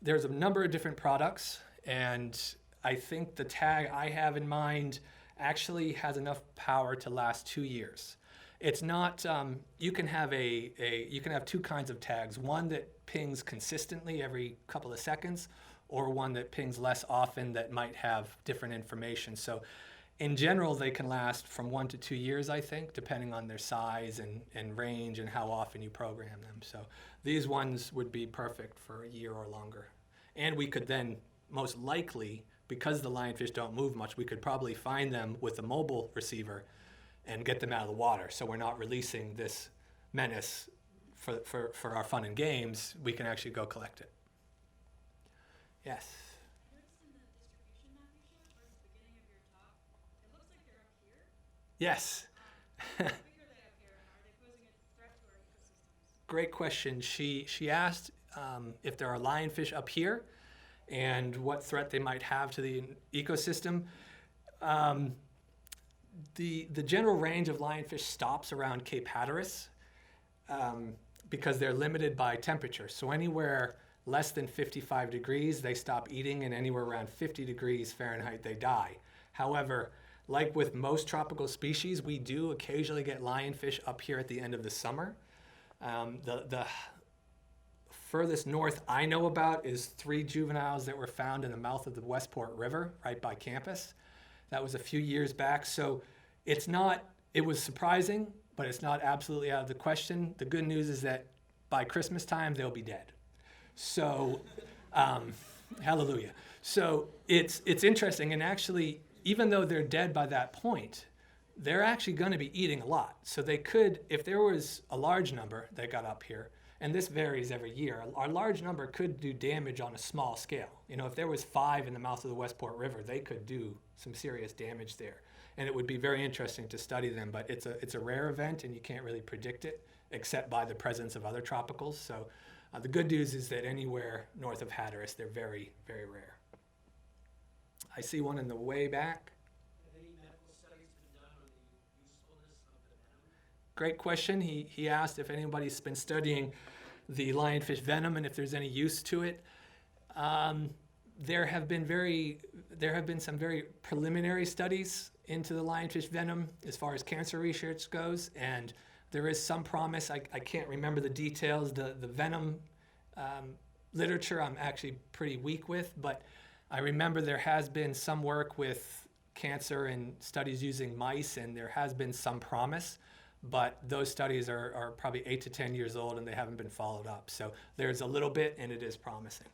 Speaker 2: there's a number of different products, and I think the tag I have in mind actually has enough power to last 2 years. It's not, you can have you can have 2 kinds of tags, one that pings consistently every couple of seconds, or one that pings less often that might have different information. So in general, they can last from 1 to 2 years, I think, depending on their size and range and how often you program them. So these ones would be perfect for a year or longer. And we could then, most likely, because the lionfish don't move much, we could probably find them with a mobile receiver and get them out of the water. So we're not releasing this menace for our fun and games. We can actually go collect it. Yes?
Speaker 3: I noticed in the distribution map you showed towards the beginning of your talk, it looks like they're up here.
Speaker 2: Yes.
Speaker 3: How big are they up here, and are they posing a threat to our ecosystems?
Speaker 2: Great question. She asked if there are lionfish up here and what threat they might have to the ecosystem. The general range of lionfish stops around Cape Hatteras because they're limited by temperature. So anywhere less than 55 degrees, they stop eating, and anywhere around 50 degrees Fahrenheit, they die. However, like with most tropical species, we do occasionally get lionfish up here at the end of the summer. The furthest north I know about is 3 juveniles that were found in the mouth of the Westport River, right by campus. That was a few years back. So it was surprising, but it's not absolutely out of the question. The good news is that by Christmas time, they'll be dead. So, hallelujah. So it's interesting, and actually, even though they're dead by that point, they're actually going to be eating a lot. So they could, if there was a large number that got up here, and this varies every year, a large number could do damage on a small scale. You know, if there was 5 in the mouth of the Westport River, they could do some serious damage there. And it would be very interesting to study them, but it's a rare event and you can't really predict it except by the presence of other tropicals. So the good news is that anywhere north of Hatteras, they're very, very rare. I see one in the way back.
Speaker 4: Have any medical studies been done on the usefulness of the venom?
Speaker 2: Great question. He asked if anybody's been studying the lionfish venom and if there's any use to it. There have been some very preliminary studies into the lionfish venom as far as cancer research goes, and there is some promise. I can't remember the details. The venom literature I'm actually pretty weak with, but I remember there has been some work with cancer and studies using mice, and there has been some promise, but those studies are probably 8 to 10 years old and they haven't been followed up. So there's a little bit and it is promising.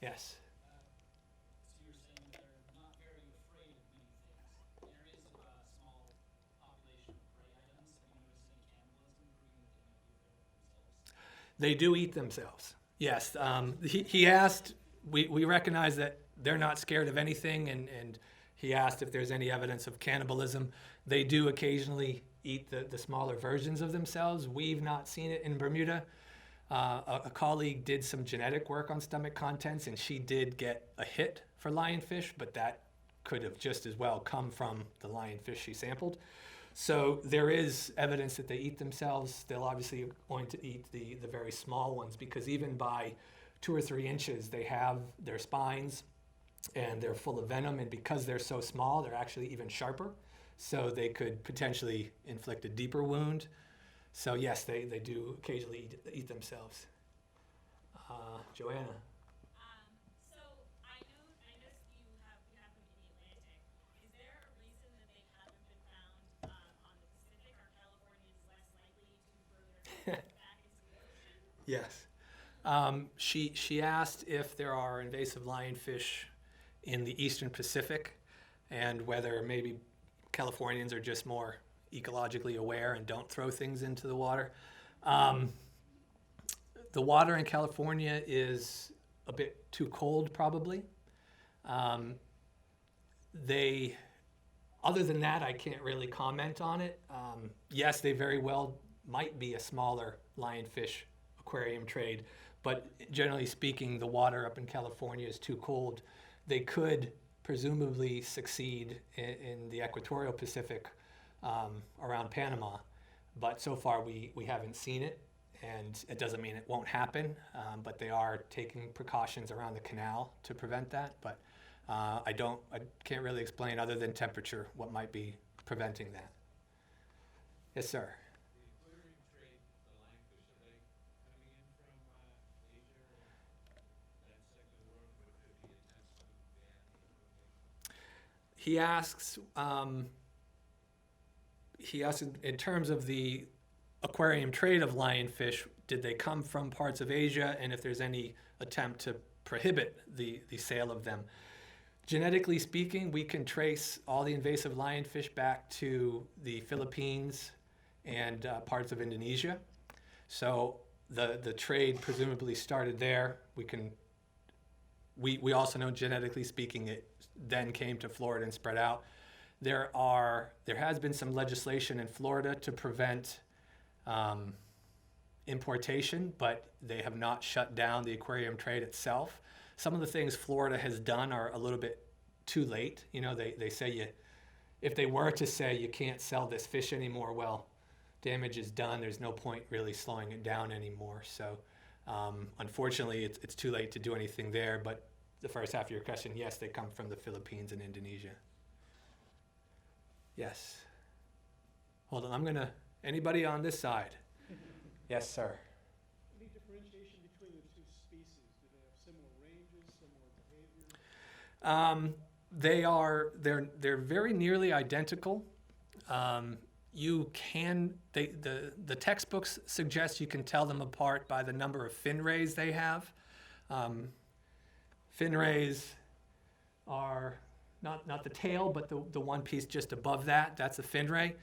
Speaker 2: Yes?
Speaker 4: So you're saying they're not very afraid of many things. There is a small population of prey items. Have you noticed any cannibalism, proving that they might be afraid of themselves?
Speaker 2: They do eat themselves. Yes. He asked, we recognize that they're not scared of anything, and he asked if there's any evidence of cannibalism. They do occasionally eat the smaller versions of themselves. We've not seen it in Bermuda. A colleague did some genetic work on stomach contents, and she did get a hit for lionfish, but that could have just as well come from the lionfish she sampled. So there is evidence that they eat themselves. They'll obviously going to eat the very small ones, because even by 2 or 3 inches, they have their spines and they're full of venom, and because they're so small, they're actually even sharper. So they could potentially inflict a deeper wound. So yes, they do occasionally eat themselves. Joanna.
Speaker 3: So I noticed you have them in the Atlantic. Is there a reason that they haven't been found on the Pacific? Are Californians less likely to throw their back into the ocean?
Speaker 2: Yes. She asked if there are invasive lionfish in the eastern Pacific, and whether maybe Californians are just more ecologically aware and don't throw things into the water. The water in California is a bit too cold, probably. Other than that, I can't really comment on it. Yes, they very well might be a smaller lionfish aquarium trade, but generally speaking, the water up in California is too cold. They could presumably succeed in the equatorial Pacific around Panama, but so far we haven't seen it, and it doesn't mean it won't happen, but they are taking precautions around the canal to prevent that. But I can't really explain, other than temperature, what might be preventing that. Yes, sir.
Speaker 5: The aquarium trade, the lionfish, are they coming in from Asia or that segment of the world, or could be attempts to ban the importation?
Speaker 2: He asks in terms of the aquarium trade of lionfish, did they come from parts of Asia, and if there's any attempt to prohibit the sale of them. Genetically speaking, we can trace all the invasive lionfish back to the Philippines and parts of Indonesia. So the trade presumably started there. We also know, genetically speaking, it then came to Florida and spread out. There has been some legislation in Florida to prevent importation, but they have not shut down the aquarium trade itself. Some of the things Florida has done are a little bit too late. You know, they say if they were to say you can't sell this fish anymore, well, damage is done. There's no point really slowing it down anymore. So unfortunately, it's too late to do anything there. But the first half of your question, yes, they come from the Philippines and Indonesia. Yes. Hold on, anybody on this side? Yes, sir.
Speaker 6: Any differentiation between the two species? Do they have similar ranges, similar behavior?
Speaker 2: They're very nearly identical. The textbooks suggest you can tell them apart by the number of fin rays they have. Fin rays are not the tail, but the one piece just above that, that's a fin ray.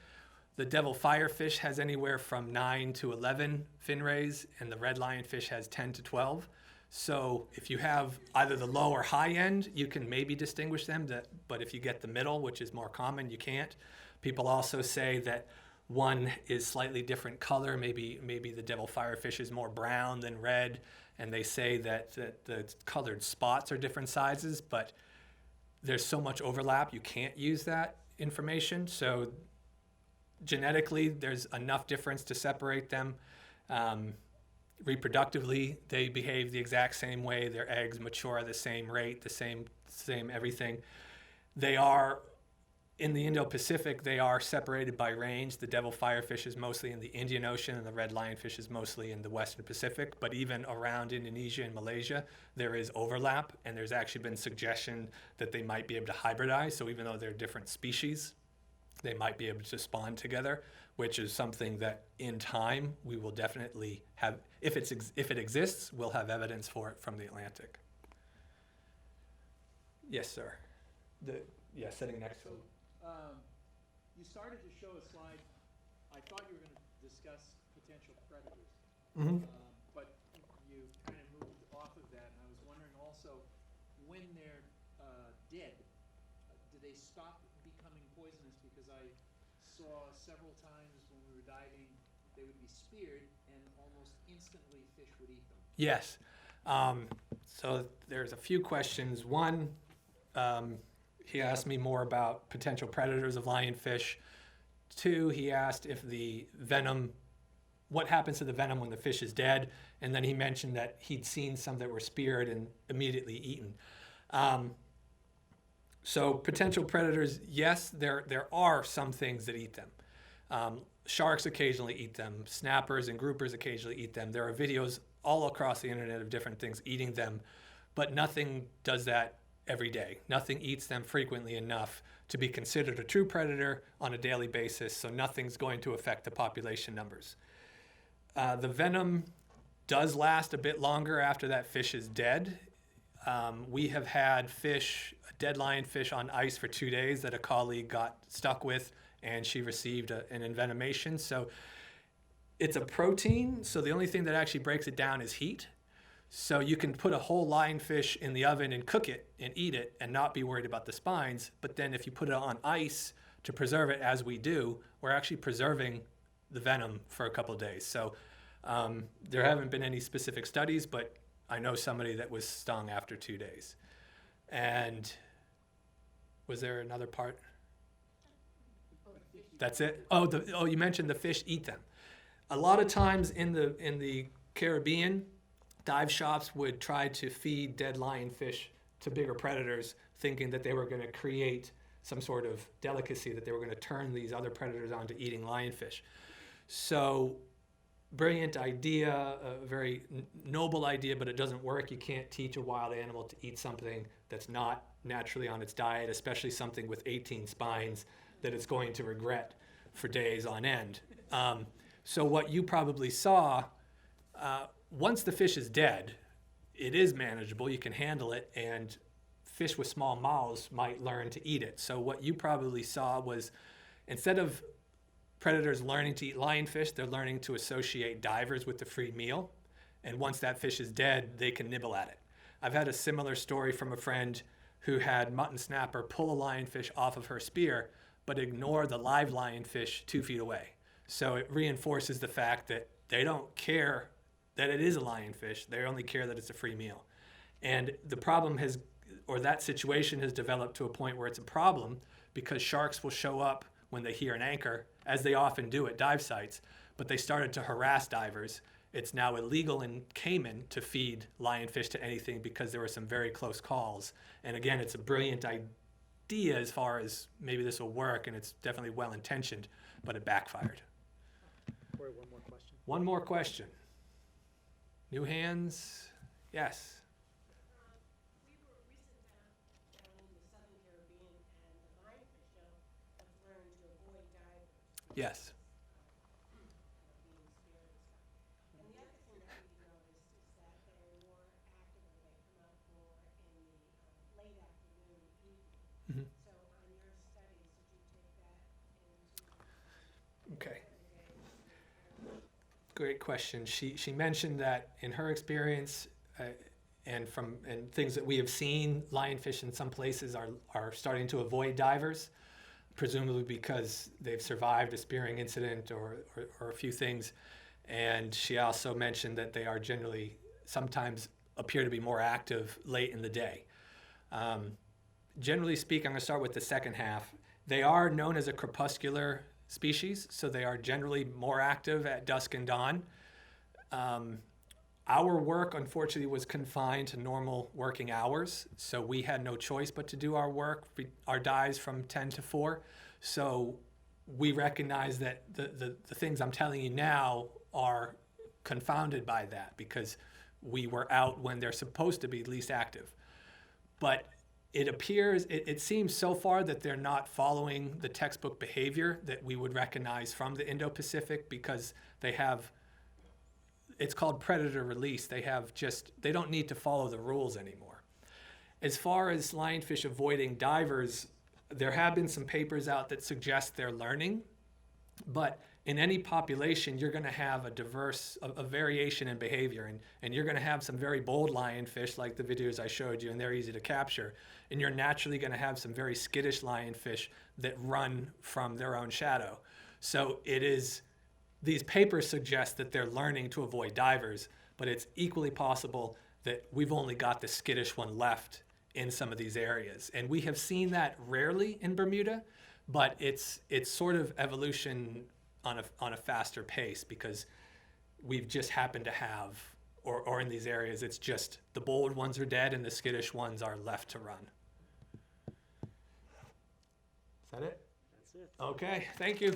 Speaker 2: The devil firefish has anywhere from 9 to 11 fin rays, and the red lionfish has 10 to 12. So if you have either the low or high end, you can maybe distinguish them, but if you get the middle, which is more common, you can't. People also say that one is slightly different color. Maybe the devil firefish is more brown than red, and they say that the colored spots are different sizes, but there's so much overlap, you can't use that information. So genetically, there's enough difference to separate them. Reproductively, they behave the exact same way. Their eggs mature at the same rate, the same everything. They are, in the Indo-Pacific, they are separated by range. The devil firefish is mostly in the Indian Ocean, and the red lionfish is mostly in the Western Pacific. But even around Indonesia and Malaysia, there is overlap, and there's actually been suggestion that they might be able to hybridize. So even though they're different species, they might be able to spawn together, which is something that in time we will definitely have. If it exists, we'll have evidence for it from the Atlantic. Yes, sir. Sitting next to.
Speaker 6: You started to show a slide. I thought you were going to discuss potential predators,
Speaker 2: Mm-hmm.
Speaker 6: but you kind of moved off of that. And I was wondering also, when they're dead, do they stop becoming poisonous? Because I saw several times when we were diving, they would be speared, and almost instantly fish would eat them.
Speaker 2: Yes. So there's a few questions. One, he asked me more about potential predators of lionfish. Two, he asked if the venom, what happens to the venom when the fish is dead? And then he mentioned that he'd seen some that were speared and immediately eaten. So potential predators, yes, there are some things that eat them. Sharks occasionally eat them. Snappers and groupers occasionally eat them. There are videos all across the internet of different things eating them, but nothing does that every day. Nothing eats them frequently enough to be considered a true predator on a daily basis, so nothing's going to affect the population numbers. The venom does last a bit longer after that fish is dead. We have had fish, a dead lionfish on ice for 2 days that a colleague got stuck with, and she received an envenomation. So it's a protein, so the only thing that actually breaks it down is heat. So you can put a whole lionfish in the oven and cook it and eat it and not be worried about the spines. But then if you put it on ice to preserve it, as we do, we're actually preserving the venom for a couple of days. So there haven't been any specific studies, but I know somebody that was stung after 2 days. And was there another part? That's it? Oh, you mentioned the fish eat them. A lot of times in the Caribbean, dive shops would try to feed dead lionfish to bigger predators, thinking that they were going to create some sort of delicacy, that they were going to turn these other predators onto eating lionfish. So, brilliant idea, a very noble idea, but it doesn't work. You can't teach a wild animal to eat something that's not naturally on its diet, especially something with 18 spines that it's going to regret for days on end. So what you probably saw, once the fish is dead, it is manageable, you can handle it, and fish with small mouths might learn to eat it. So what you probably saw was, instead of predators learning to eat lionfish, they're learning to associate divers with the free meal. And once that fish is dead, they can nibble at it. I've had a similar story from a friend who had mutton snapper pull a lionfish off of her spear, but ignore the live lionfish 2 feet away. So it reinforces the fact that they don't care that it is a lionfish. They only care that it's a free meal. And the problem that situation has developed to a point where it's a problem, because sharks will show up when they hear an anchor, as they often do at dive sites, but they started to harass divers. It's now illegal in Cayman to feed lionfish to anything because there were some very close calls. And again, it's a brilliant idea as far as maybe this will work, and it's definitely well-intentioned, but it backfired.
Speaker 1: Corey, one more question.
Speaker 2: One more question. New hands? Yes.
Speaker 7: We were recent down in the southern Caribbean, and the lionfish have learned to avoid divers.
Speaker 2: Yes.
Speaker 7: Being scared and stuff. And the other thing that we've noticed is that they're more active, or they come out more in the late afternoon, evening.
Speaker 2: Mm-hmm. great question. She mentioned that in her experience, and things that we have seen, lionfish in some places are starting to avoid divers, presumably because they've survived a spearing incident or a few things. And she also mentioned that they are generally sometimes appear to be more active late in the day. Generally speaking, I'm going to start with the second half. They are known as a crepuscular species, so they are generally more active at dusk and dawn. Our work, unfortunately, was confined to normal working hours, so we had no choice but to do our work, our dives from 10 to 4. So we recognize that the things I'm telling you now are confounded by that because we were out when they're supposed to be least active. But it seems so far that they're not following the textbook behavior that we would recognize from the Indo-Pacific because they have, it's called predator release. They don't need to follow the rules anymore. As far as lionfish avoiding divers, there have been some papers out that suggest they're learning, but in any population, you're going to have a variation in behavior, and you're going to have some very bold lionfish like the videos I showed you, and they're easy to capture. And you're naturally going to have some very skittish lionfish that run from their own shadow. So these papers suggest that they're learning to avoid divers, but it's equally possible that we've only got the skittish one left in some of these areas. And we have seen that rarely in Bermuda, but it's sort of evolution on a faster pace because we've just happened to have, or in these areas, it's just the bold ones are dead and the skittish ones are left to run. Is that it?
Speaker 1: That's it.
Speaker 2: Okay, thank you.